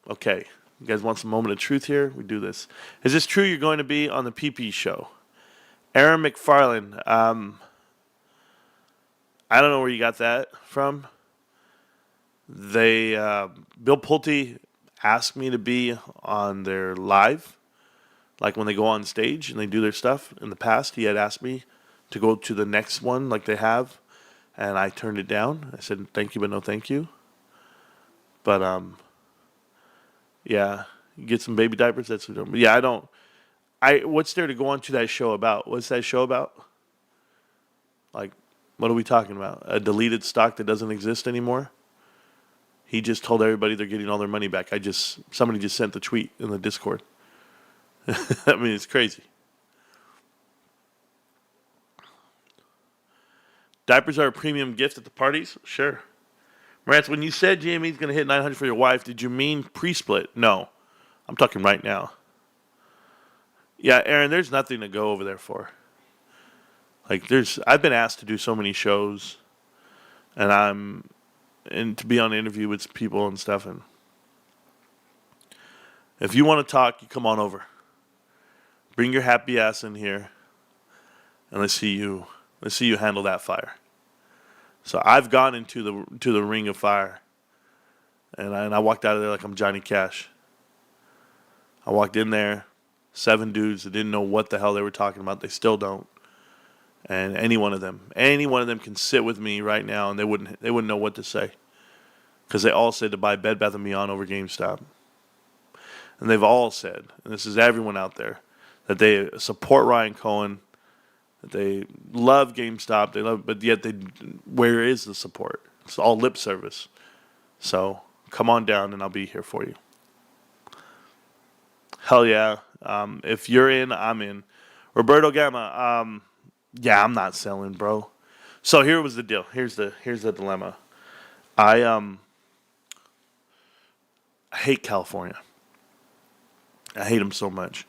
Okay, you guys want some moment of truth here? We do this. Is this true? You're going to be on the PP show, Aaron McFarland. I don't know where you got that from. Bill Pulte asked me to be on their live, like when they go on stage and they do their stuff. In the past, he had asked me to go to the next one like they have, and I turned it down. I said, thank you, but no thank you. But, yeah, you get some baby diapers. That's what I'm, yeah, what's there to go on to that show about? What's that show about? Like, what are we talking about? A deleted stock that doesn't exist anymore? He just told everybody they're getting all their money back. Somebody just sent the tweet in the Discord. I mean, it's crazy. Diapers are a premium gift at the parties? Sure. Marantz, when you said GME is going to hit 900 for your wife, did you mean pre-split? No. I'm talking right now. Yeah, Aaron, there's nothing to go over there for. I've been asked to do so many shows, and to be on an interview with people and stuff, and if you want to talk, you come on over. Bring your happy ass in here, and let's see you handle that fire. So I've gone into the ring of fire, and I walked out of there like I'm Johnny Cash. I walked in there, 7 dudes that didn't know what the hell they were talking about. They still don't. And any one of them can sit with me right now, and they wouldn't know what to say, because they all said to buy Bed Bath & Beyond over GameStop, and they've all said, and this is everyone out there, that they support Ryan Cohen, that they love GameStop, but yet where is the support? It's all lip service. So come on down, and I'll be here for you. Hell yeah! If you're in, I'm in. Roberto Gamma. Yeah, I'm not selling, bro. So here was the deal. Here's the dilemma. I hate California. I hate them so much.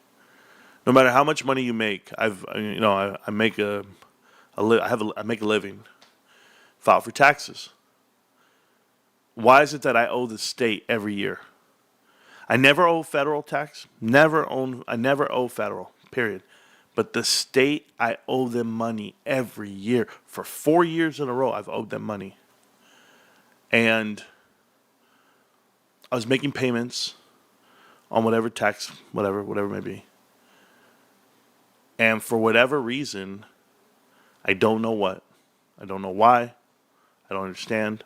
No matter how much money you make, I make a living. File for taxes. Why is it that I owe the state every year? I never owe federal tax. I never owe federal. Period. But the state, I owe them money every year. For 4 years in a row, I've owed them money. And I was making payments on whatever tax, whatever it may be. And for whatever reason, I don't know what. I don't know why. I don't understand.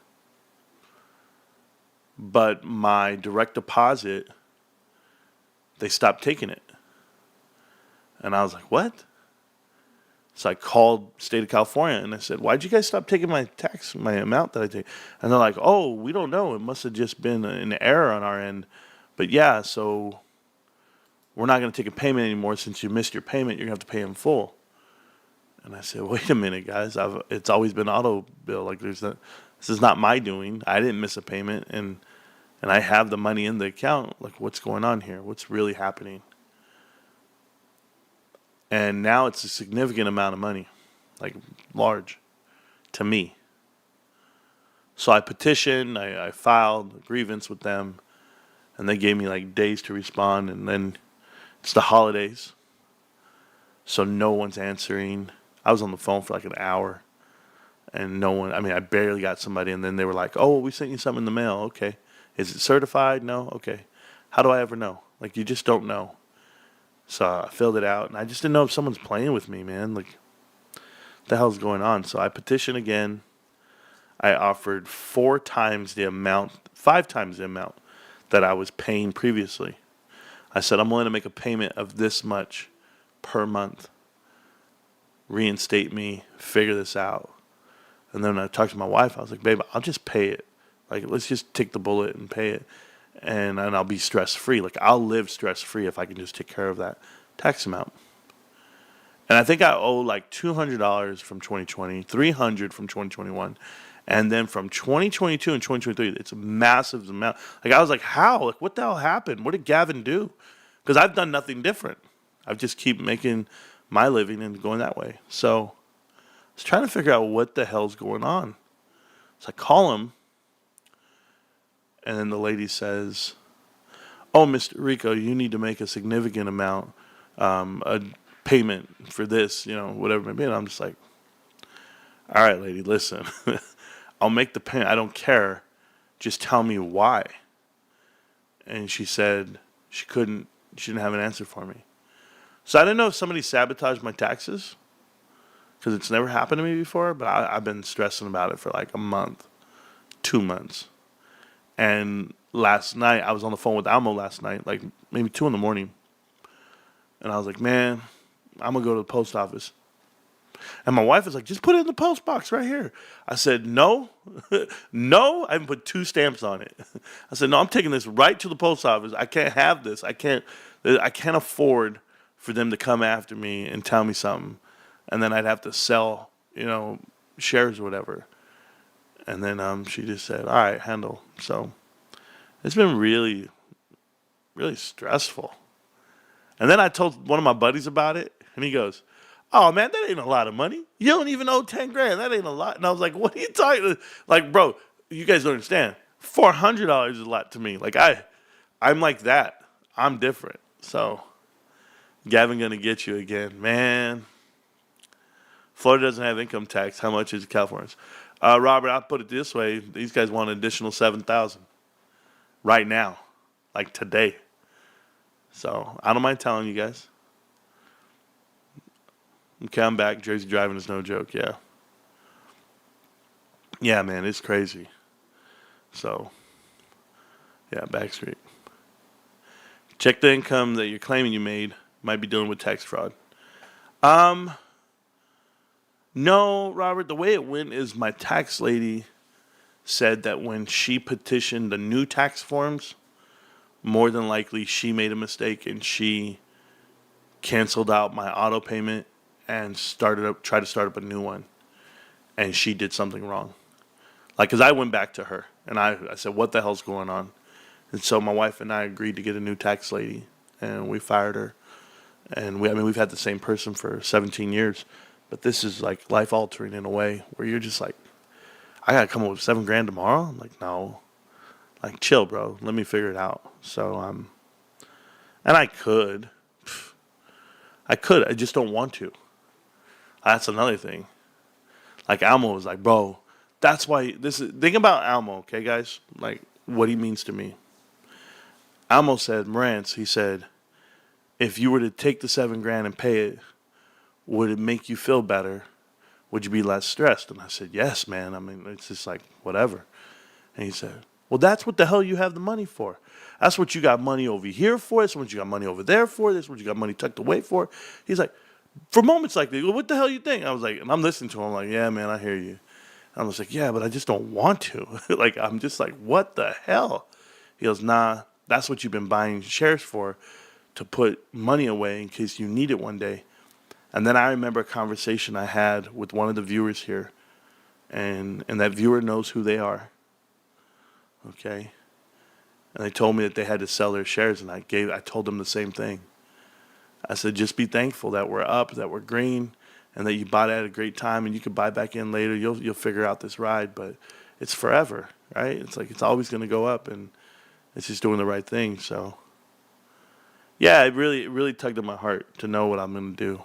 But my direct deposit, they stopped taking it. And I was like, what? So I called state of California and I said, why'd you guys stop taking my amount that I take? And they're like, oh, we don't know. It must have just been an error on our end. But yeah, so we're not going to take a payment anymore. Since you missed your payment, you're going to have to pay in full. And I said, wait a minute, guys. It's always been auto bill. This is not my doing. I didn't miss a payment. And I have the money in the account. What's going on here? What's really happening? And now it's a significant amount of money. like large to me. So I petitioned, I filed a grievance with them, and they gave me like days to respond, and then it's the holidays, so no one's answering. I was on the phone for like an hour, and no one, I mean, I barely got somebody, and then they were like, oh, we sent you something in the mail. Okay. Is it certified? No? Okay. How do I ever know? Like, you just don't know. So I filled it out, and I just didn't know if someone's playing with me, man. Like, what the hell's going on? So I petitioned again. I offered 5 times the amount that I was paying previously. I said, I'm willing to make a payment of this much per month. Reinstate me, figure this out. And then I talked to my wife. I was like, babe, I'll just pay it. Like, let's just take the bullet and pay it. And I'll be stress-free. Like, I'll live stress-free if I can just take care of that tax amount. And I think I owe like $200 from 2020, $300 from 2021. And then from 2022 and 2023, it's a massive amount. Like, I was like, how? Like, what the hell happened? What did Gavin do? Because I've done nothing different. I've just keep making my living and going that way. So I was trying to figure out what the hell's going on. So I call him, and then the lady says, oh, Mr. Rico, you need to make a significant amount, a payment for this, whatever it may be. And I'm just like, all right, lady, listen. I'll make the payment. I don't care. Just tell me why. And she said she didn't have an answer for me. So I didn't know if somebody sabotaged my taxes, because it's never happened to me before, but I've been stressing about it for like a month, 2 months. And last night, I was on the phone with Almo last night, like maybe 2 a.m. And I was like, man, I'm going to go to the post office. And my wife was like, just put it in the post box right here. I said, no, no. I haven't put 2 stamps on it. I said, no, I'm taking this right to the post office. I can't have this. I can't afford for them to come after me and tell me something. And then I'd have to sell, shares or whatever. And then she just said, all right, handle. So it's been really, really stressful. And then I told one of my buddies about it, and he goes, oh, man, that ain't a lot of money. You don't even owe $10,000. That ain't a lot. And I was like, what are you talking? Like, bro, you guys don't understand. $400 is a lot to me. Like, I'm like that. I'm different. So Gavin gonna get you again, man. Florida doesn't have income tax. How much is California's? Robert, I'll put it this way: these guys want an additional $7,000 right now, like today. So I don't mind telling you guys. Okay, I'm back. Jersey driving is no joke. Yeah. Yeah, man, it's crazy. So, yeah, Backstreet. Check the income that you're claiming you made. Might be dealing with tax fraud. No, Robert, the way it went is my tax lady said that when she petitioned the new tax forms, more than likely she made a mistake and she canceled out my auto payment and tried to start up a new one. And she did something wrong. Like, because I went back to her and I said, what the hell's going on? And so my wife and I agreed to get a new tax lady, and we fired her. And we've had the same person for 17 years, but this is like life altering in a way where you're just like, I got to come up with $7,000 tomorrow. I'm like, no, like chill, bro. Let me figure it out. So, and I could, I just don't want to. That's another thing. Like Almo was like, bro, that's why think about Almo. Okay, guys, like what he means to me. Almo said, Marantz, he said, if you were to take the $7,000 and pay it, would it make you feel better? Would you be less stressed? And I said, yes, man. I mean, it's just like, whatever. And he said, well, that's what the hell you have the money for. That's what you got money over here for. That's what you got money over there for. That's what you got money tucked away for. He's like, for moments like this, well, what the hell you think? I was like, and I'm listening to him, I'm like, yeah, man, I hear you. And I was like, yeah, but I just don't want to. Like, I'm just like, what the hell? He goes, nah, that's what you've been buying shares for, to put money away in case you need it one day. And then I remember a conversation I had with one of the viewers here, and that viewer knows who they are. Okay? And they told me that they had to sell their shares, and I told them the same thing. I said, just be thankful that we're up, that we're green, and that you bought at a great time and you could buy back in later. You'll figure out this ride, but it's forever, right? It's like it's always going to go up, and it's just doing the right thing. So, yeah, it really tugged at my heart to know what I'm going to do.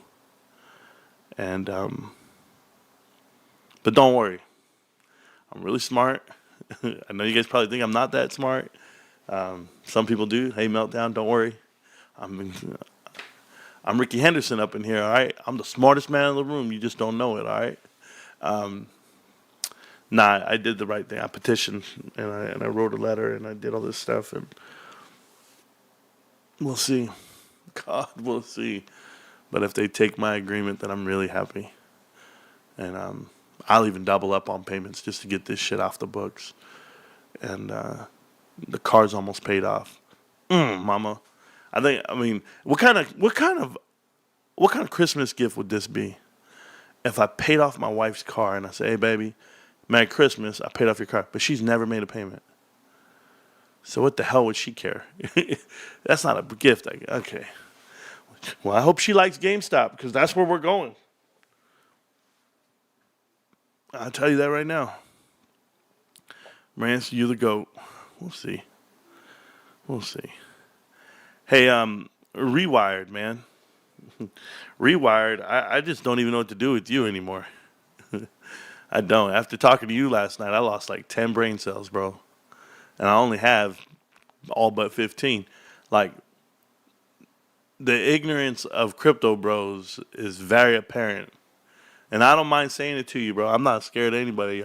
And but don't worry, I'm really smart. I know you guys probably think I'm not that smart. Some people do. Hey, Meltdown, don't worry. I'm Ricky Henderson up in here, all right? I'm the smartest man in the room. You just don't know it, all right? Nah, I did the right thing. I petitioned, and I wrote a letter, and I did all this stuff, and we'll see. God, we'll see. But if they take my agreement, then I'm really happy. And I'll even double up on payments just to get this shit off the books. And the car's almost paid off. Mama. I mean, what kind of Christmas gift would this be? If I paid off my wife's car and I say, hey baby, Merry Christmas, I paid off your car, but she's never made a payment. So what the hell would she care? That's not a gift. Okay. Well, I hope she likes GameStop because that's where we're going. I'll tell you that right now. Marantz, you're the GOAT. We'll see. We'll see. Hey, Rewired, man. Rewired, I just don't even know what to do with you anymore. I don't. After talking to you last night, I lost like 10 brain cells, bro. And I only have all but 15. Like, the ignorance of crypto bros is very apparent. And I don't mind saying it to you, bro. I'm not scared of anybody.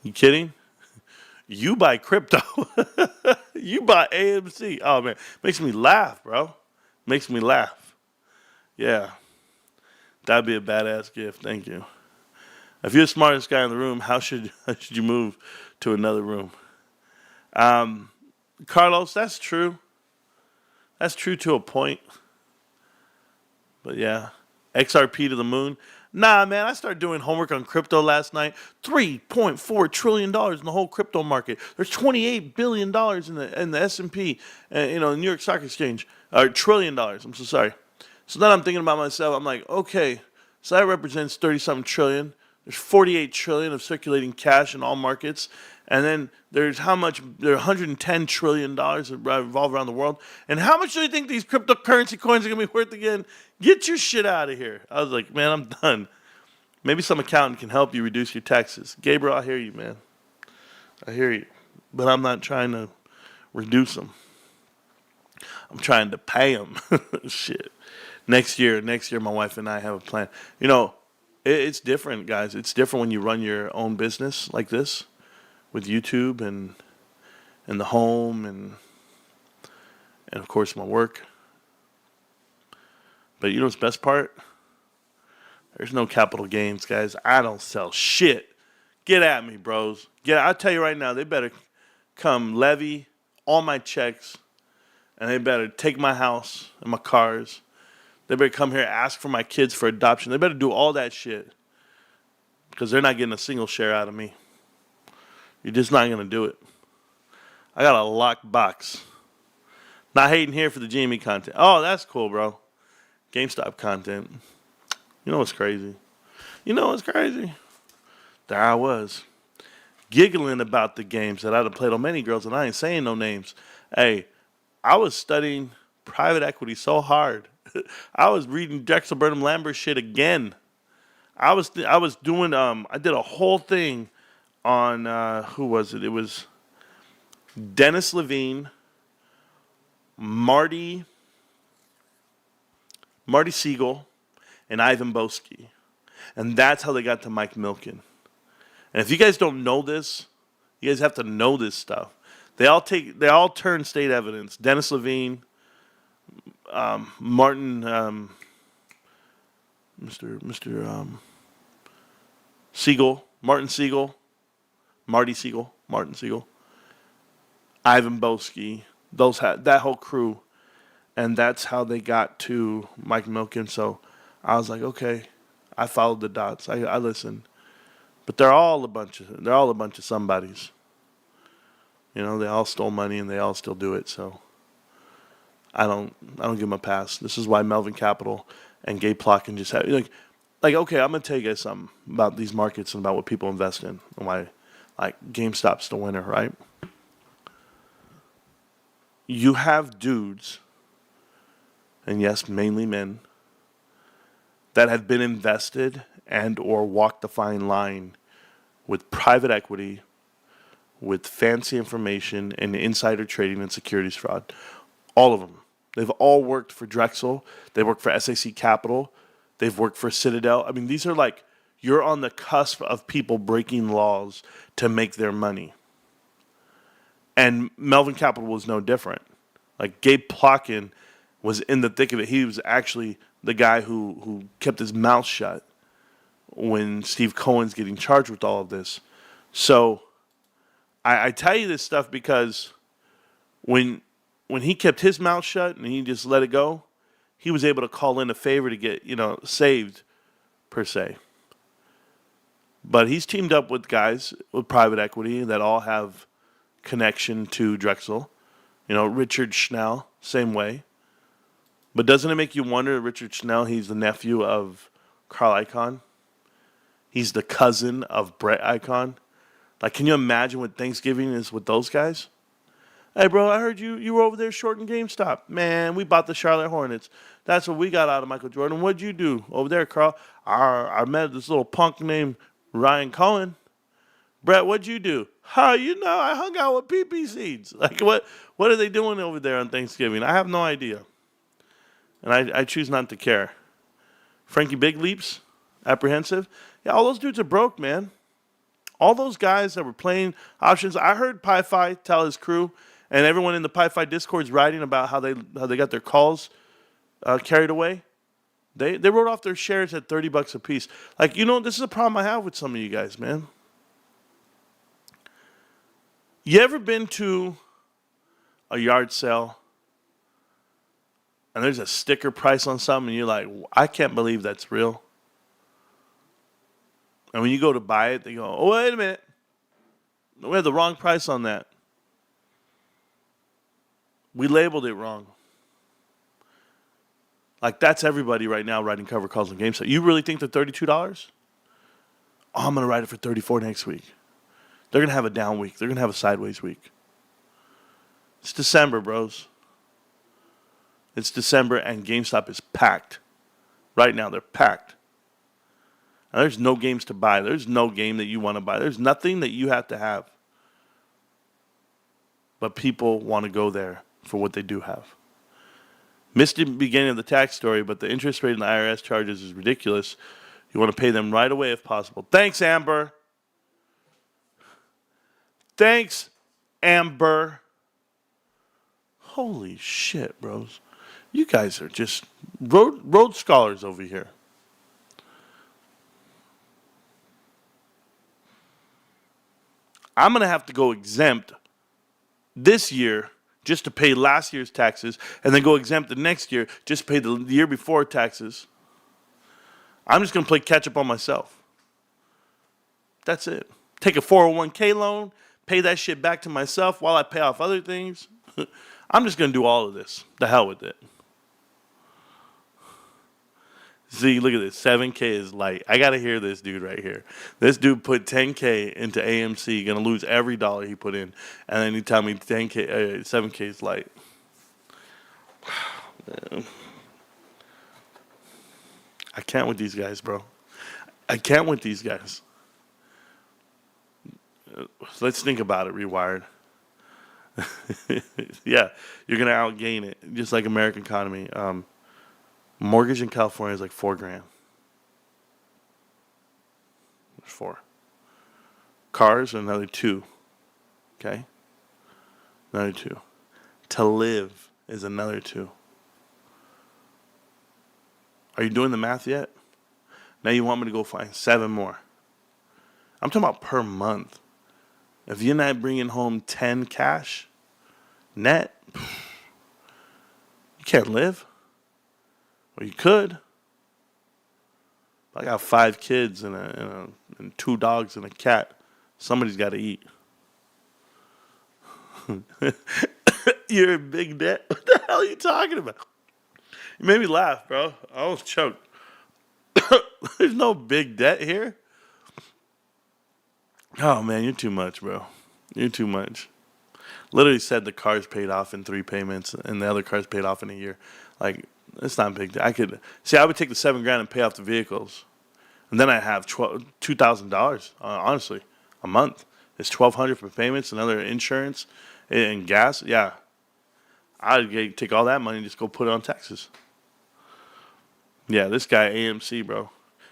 You kidding? You buy crypto. You buy AMC. Oh, man. Makes me laugh, bro. Makes me laugh. Yeah. That'd be a badass gift. Thank you. If you're the smartest guy in the room, how should you move to another room? Carlos, that's true. That's true to a point. But yeah. XRP to the moon. Nah, man, I started doing homework on crypto last night. $3.4 trillion in the whole crypto market. There's $28 billion in the S&P, the New York Stock Exchange. $1 trillion. I'm so sorry. So then I'm thinking about myself. I'm like, okay, so that represents 30-something trillion. There's 48 trillion of circulating cash in all markets. And then there's how much? There are $110 trillion that revolve around the world. And how much do you think these cryptocurrency coins are going to be worth again? Get your shit out of here. I was like, man, I'm done. Maybe some accountant can help you reduce your taxes. Gabriel, I hear you, man. I hear you. But I'm not trying to reduce them. I'm trying to pay them. Shit. Next year, my wife and I have a plan. It's different, guys. It's different when you run your own business like this with YouTube and the home and of course my work. But you know what's the best part? There's no capital gains, guys. I don't sell shit. Get at me, bros. I'll tell you right now, they better come levy all my checks, and they better take my house and my cars. They better come here and ask for my kids for adoption. They better do all that shit because they're not getting a single share out of me. You're just not going to do it. I got a locked box. Not hating here for the GME content. Oh, that's cool, bro. GameStop content. You know what's crazy? There I was, giggling about the games that I'd have played on many girls, and I ain't saying no names. Hey, I was studying private equity so hard. I was reading Drexel Burnham Lambert shit again. I was doing, I did a whole thing on, who was it? It was Dennis Levine, Marty Siegel, and Ivan Boesky. And that's how they got to Mike Milken. And if you guys don't know this, you guys have to know this stuff. They all turn state evidence. Dennis Levine, Martin, Mr. Siegel, Martin Siegel, Marty Siegel, Martin Siegel, Ivan Boesky, that whole crew, and that's how they got to Mike Milken. So I was like, okay, I followed the dots. I listened, but they're all a bunch of somebodies. They all stole money and they all still do it. So I don't give them a pass. This is why Melvin Capital and Gabe Plotkin just have like, okay, I'm gonna tell you guys something about these markets and about what people invest in and why, like, GameStop's the winner, right? You have dudes, and yes, mainly men, that have been invested and or walked the fine line with private equity, with fancy information and insider trading and securities fraud. All of them. They've all worked for Drexel. They work for SAC Capital. They've worked for Citadel. I mean, these are like, you're on the cusp of people breaking laws to make their money. And Melvin Capital was no different. Like, Gabe Plotkin was in the thick of it. He was actually the guy who kept his mouth shut when Steve Cohen's getting charged with all of this. So I tell you this stuff because when he kept his mouth shut and he just let it go, he was able to call in a favor to get, saved, per se. But he's teamed up with guys with private equity that all have connection to Drexel. Richard Schnell, same way. But doesn't it make you wonder, Richard Schnell, he's the nephew of Carl Icahn. He's the cousin of Brett Icahn. Like, can you imagine what Thanksgiving is with those guys? Hey, bro, I heard you were over there shorting GameStop. Man, we bought the Charlotte Hornets. That's what we got out of Michael Jordan. What'd you do over there, Carl? I met this little punk named Ryan Cohen. Brett, what'd you do? I hung out with PP seeds. Like, what are they doing over there on Thanksgiving? I have no idea. And I choose not to care. Frankie Big Leaps, apprehensive. Yeah, all those dudes are broke, man. All those guys that were playing options. I heard Pi-Fi tell his crew, and everyone in the Pi-Fi Discord's writing about how they got their calls carried away. They wrote off their shares at $30 a piece. Like, this is a problem I have with some of you guys, man. You ever been to a yard sale and there's a sticker price on something and you're like, I can't believe that's real? And when you go to buy it, they go, oh, wait a minute. We had the wrong price on that. We labeled it wrong. Like, that's everybody right now writing cover calls on GameStop. You really think they're $32? Oh, I'm going to write it for $34 next week. They're going to have a down week. They're going to have a sideways week. It's December, bros. It's December, and GameStop is packed. Right now, they're packed. Now, there's no games to buy. There's no game that you want to buy. There's nothing that you have to have. But people want to go there for what they do have. Missed the beginning of the tax story, but the interest rate in the IRS charges is ridiculous. You want to pay them right away if possible. Thanks, Amber. Thanks, Amber. Holy shit, bros. You guys are just road scholars over here. I'm going to have to go exempt this year just to pay last year's taxes and then go exempt the next year just to pay the year before taxes. I'm just going to play catch up on myself. That's it. Take a 401k loan, pay that shit back to myself while I pay off other things. I'm just going to do all of this. The hell with it. See, look at this. 7K is light. I got to hear this dude right here. This dude put 10K into AMC, going to lose every dollar he put in. And then he tell me 7K is light. Man. I can't with these guys, bro. I can't with these guys. Let's think about it, Rewired. Yeah, you're going to outgain it, just like American economy. Mortgage in California is like $4,000. There's 4. Cars, another 2. Okay? Another 2. To live is another 2. Are you doing the math yet? Now you want me to go find 7 more. I'm talking about per month. If you're not bringing home 10 cash net, you can't live. Or you could. I got 5 kids and 2 dogs and a cat. Somebody's got to eat. You're in big debt? What the hell are you talking about? You made me laugh, bro. I almost choked. There's no big debt here. Oh man, you're too much, bro. You're too much. Literally said the car's paid off in 3 payments, and the other car's paid off in a year. Like it's not a big deal. I would take the $7,000 and pay off the vehicles, and then I have $2,000. Honestly, a month. It's $1,200 for payments, another insurance, and gas. Yeah, I'd take all that money and just go put it on taxes. Yeah, this guy AMC, bro.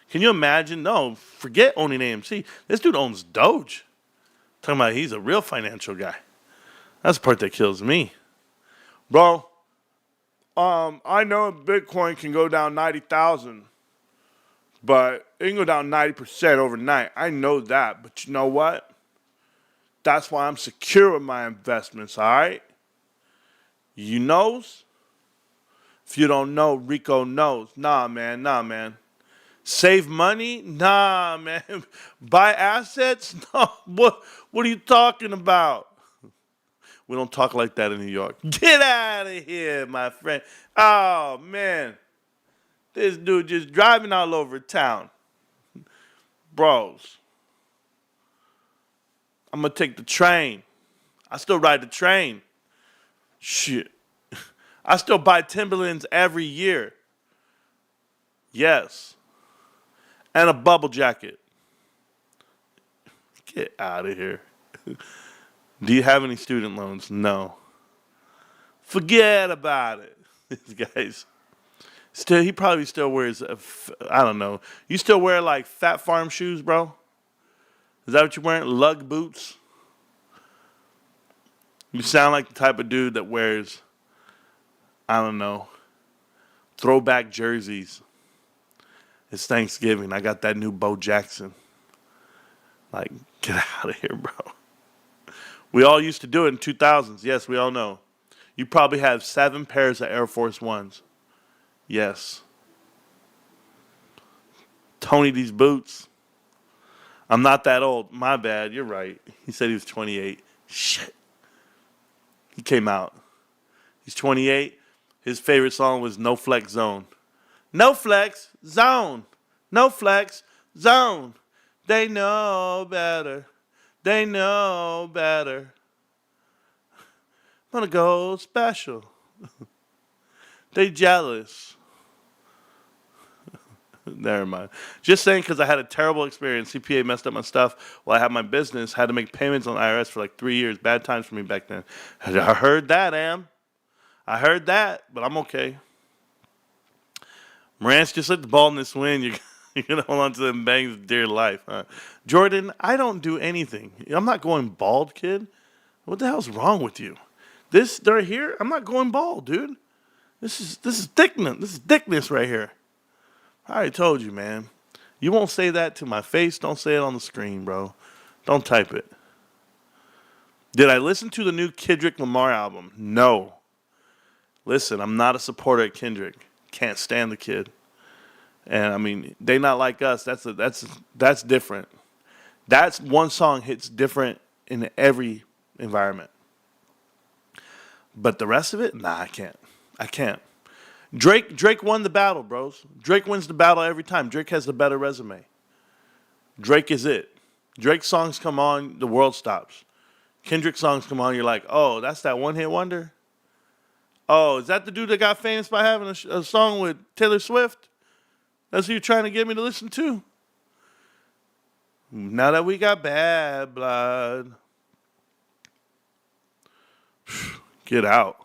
Can you imagine? No, forget owning AMC. This dude owns Doge. Talking about he's a real financial guy. That's the part that kills me. Bro, I know Bitcoin can go down 90,000, but it can go down 90% overnight. I know that, but you know what? That's why I'm secure with my investments, all right? You knows? If you don't know, Rico knows. Nah, man. Save money? Nah, man. Buy assets? No. What are you talking about? We don't talk like that in New York. Get out of here, my friend. Oh, man. This dude just driving all over town. Bros. I'm going to take the train. I still ride the train. Shit. I still buy Timberlands every year. Yes. And a bubble jacket. Get out of here. Do you have any student loans? No. Forget about it. This guy's he probably still wears, I don't know. You still wear like Fat Farm shoes, bro? Is that what you're wearing? Lug boots? You sound like the type of dude that wears, I don't know, throwback jerseys. It's Thanksgiving. I got that new Bo Jackson. Like, get out of here, bro. We all used to do it in 2000s. Yes, we all know. You probably have 7 pairs of Air Force Ones. Yes. Tony, these boots. I'm not that old. My bad. You're right. He said he was 28. Shit. He came out. He's 28. His favorite song was No Flex Zone. No Flex Zone. No Flex Zone. They know better. They know better. I'm gonna go special. They jealous. Never mind. Just saying because I had a terrible experience. CPA messed up my stuff while I had my business. Had to make payments on IRS for like 3 years. Bad times for me back then. I heard that, Am. I heard that, but I'm okay. Marantz, just let the baldness win. You're going to hold on to them bangs dear life. Huh? Jordan, I don't do anything. I'm not going bald, kid. What the hell's wrong with you? This right here, I'm not going bald, dude. This is thickness. This is thickness right here. I already told you, man. You won't say that to my face. Don't say it on the screen, bro. Don't type it. Did I listen to the new Kendrick Lamar album? No. Listen, I'm not a supporter of Kendrick. Can't stand the kid. And I mean, they not like us. That's different. That's one song hits different in every environment. But the rest of it, nah, I can't. Drake won the battle, bros. Drake wins the battle every time. Drake has the better resume. Drake is it. Drake songs come on, the world stops. Kendrick songs come on, you're like, oh, that's that one-hit wonder? Oh, is that the dude that got famous by having a song with Taylor Swift? That's who you're trying to get me to listen to? Now that we got Bad Blood. Get out.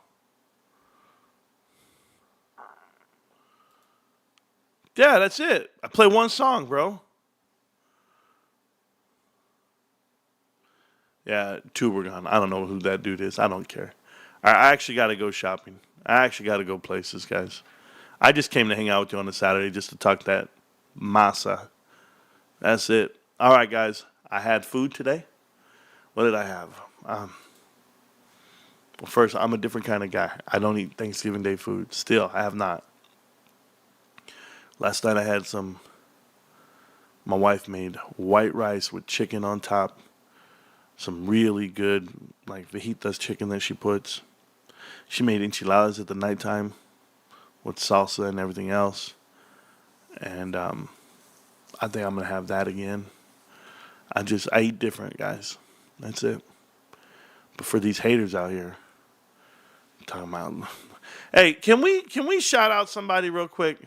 Yeah, that's it. I play one song, bro. Yeah, 2 were gone. I don't know who that dude is. I don't care. I actually got to go shopping. I actually got to go places, guys. I just came to hang out with you on a Saturday just to talk that masa. That's it. All right, guys. I had food today. What did I have? Well, first, I'm a different kind of guy. I don't eat Thanksgiving Day food. Still, I have not. Last night I had my wife made white rice with chicken on top. Some really good, like, fajitas chicken that she puts. She made enchiladas at the nighttime with salsa and everything else. And I think I'm going to have that again. I eat different, guys. That's it. But for these haters out here, I'm talking about, hey, can we shout out somebody real quick?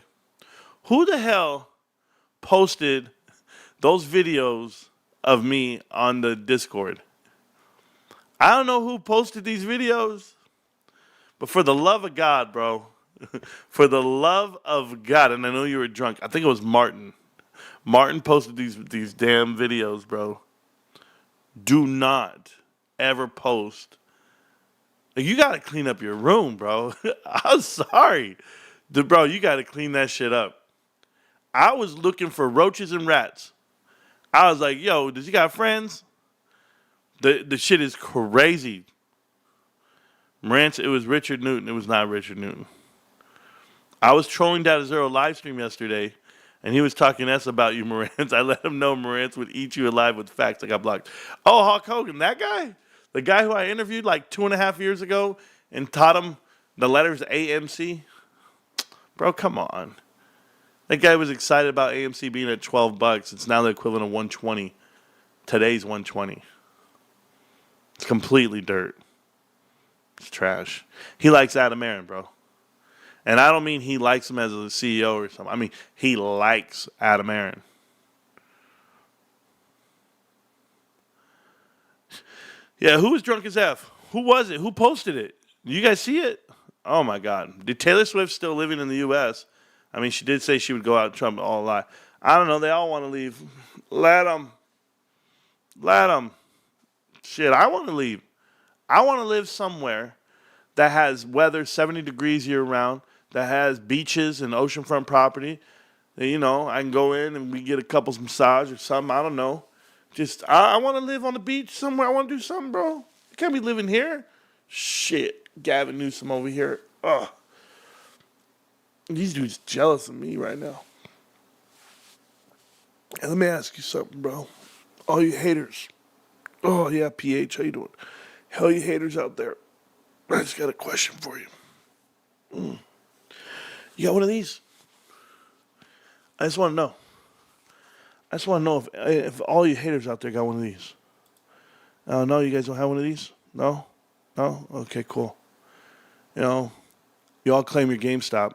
Who the hell posted those videos of me on the Discord? I don't know who posted these videos, but for the love of God, bro, for the love of God, and I know you were drunk. I think it was Martin. Martin posted these damn videos, bro. Do not ever post. You got to clean up your room, bro. I'm sorry. Bro, you got to clean that shit up. I was looking for roaches and rats. I was like, yo, does he got friends? The shit is crazy. Marantz, it was Richard Newton. It was not Richard Newton. I was trolling Data Zero live stream yesterday, and he was talking S about you, Marantz. I let him know Marantz would eat you alive with facts. I got blocked. Oh, Hulk Hogan, that guy? The guy who I interviewed like 2.5 years ago and taught him the letters AMC? Bro, come on. That guy was excited about AMC being at $12. It's now the equivalent of 120. Today's 120. It's completely dirt. It's trash. He likes Adam Aaron, bro. And I don't mean he likes him as a CEO or something. I mean, he likes Adam Aaron. Yeah, who was drunk as F? Who was it? Who posted it? You guys see it? Oh, my God. Did Taylor Swift still living in the U.S.? I mean, she did say she would go out and Trump all lie. I don't know. They all want to leave. Let them. Let them. Shit, I want to leave. I want to live somewhere that has weather 70 degrees year round, that has beaches and oceanfront property. You know, I can go in and we get a couple's massage or something. I don't know. Just, I want to live on the beach somewhere. I want to do something, bro. You can't be living here. Shit. Gavin Newsom over here. Ugh. These dudes jealous of me right now. And let me ask you something, bro. All you haters. Oh, yeah, PH, how you doing? Hell, you haters out there. I just got a question for you. You got one of these? I just want to know. I just want to know if all you haters out there got one of these. No, you guys don't have one of these? No? No? Okay, cool. You know, you all claim your GameStop.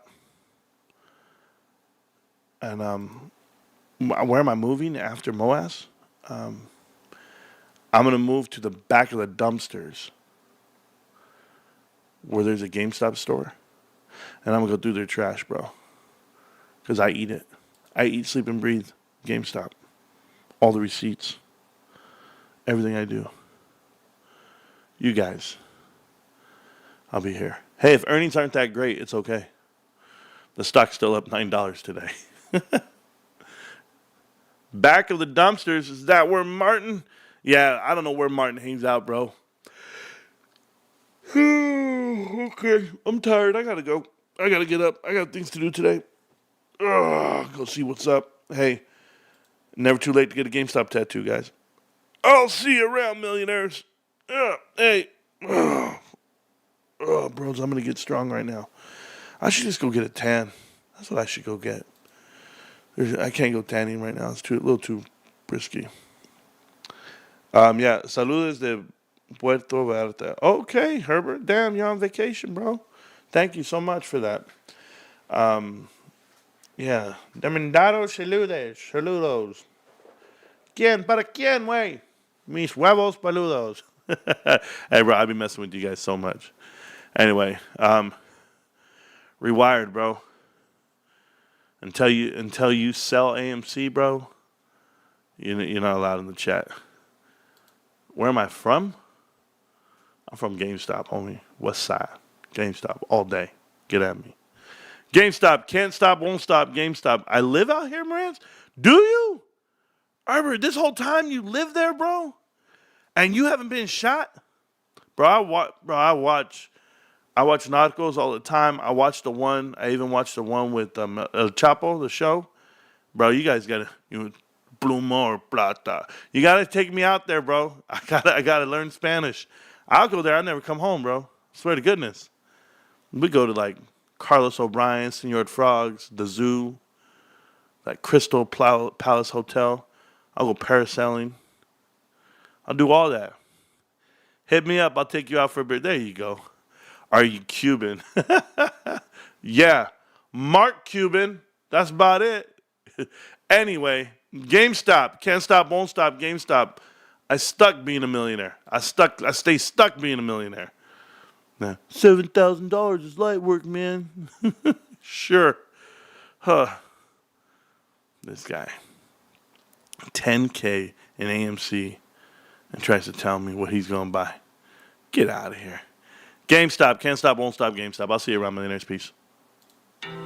And where am I moving after MOAS? I'm going to move to the back of the dumpsters where there's a GameStop store. And I'm going to go through their trash, bro. Because I eat it. I eat, sleep, and breathe GameStop. All the receipts. Everything I do. You guys. I'll be here. Hey, if earnings aren't that great, it's okay. The stock's still up $9 today. Back of the dumpsters, is that where Martin? Yeah, I don't know where Martin hangs out, bro. Okay, I'm tired. I gotta go. I gotta get up. I got things to do today. Go see what's up. Hey, never too late to get a GameStop tattoo, guys. I'll see you around, millionaires. Hey. Bros, I'm gonna get strong right now. I should just go get a tan. That's what I should go get. I can't go tanning right now. It's a little too risky. Yeah, saludos de Puerto Vallarta. Okay, Herbert. Damn, you're on vacation, bro. Thank you so much for that. Yeah. Demendados saludos. ¿Quién? ¿Para quién, güey? Mis huevos peludos. Hey, bro, I've been messing with you guys so much. Anyway, Rewired, bro. Until you sell AMC, bro, you're not allowed in the chat. Where am I from? I'm from GameStop, homie. West Side. GameStop all day. Get at me. GameStop. Can't stop, won't stop. GameStop. I live out here, Marantz? Do you? Arbor, this whole time you live there, bro? And you haven't been shot? Bro, I watch Narcos all the time. I even watched the one with El Chapo, the show. Bro, you guys gotta, Plumo or Plata. You gotta take me out there, bro. I gotta learn Spanish. I'll go there. I'll never come home, bro. Swear to goodness. We go to like Carlos O'Brien, Senor Frogs, the zoo. that Crystal Palace Hotel. I'll go parasailing. I'll do all that. Hit me up. I'll take you out for a beer. There you go. Are you Cuban? Yeah. Mark Cuban. That's about it. Anyway, GameStop. Can't stop, won't stop. GameStop. I stuck being a millionaire. I stay stuck being a millionaire. Now, $7,000 is light work, man. Sure. Huh. This guy. 10K in AMC and tries to tell me what he's going to buy. Get out of here. GameStop. Can't stop, won't stop. GameStop. I'll see you around, millionaires. Peace.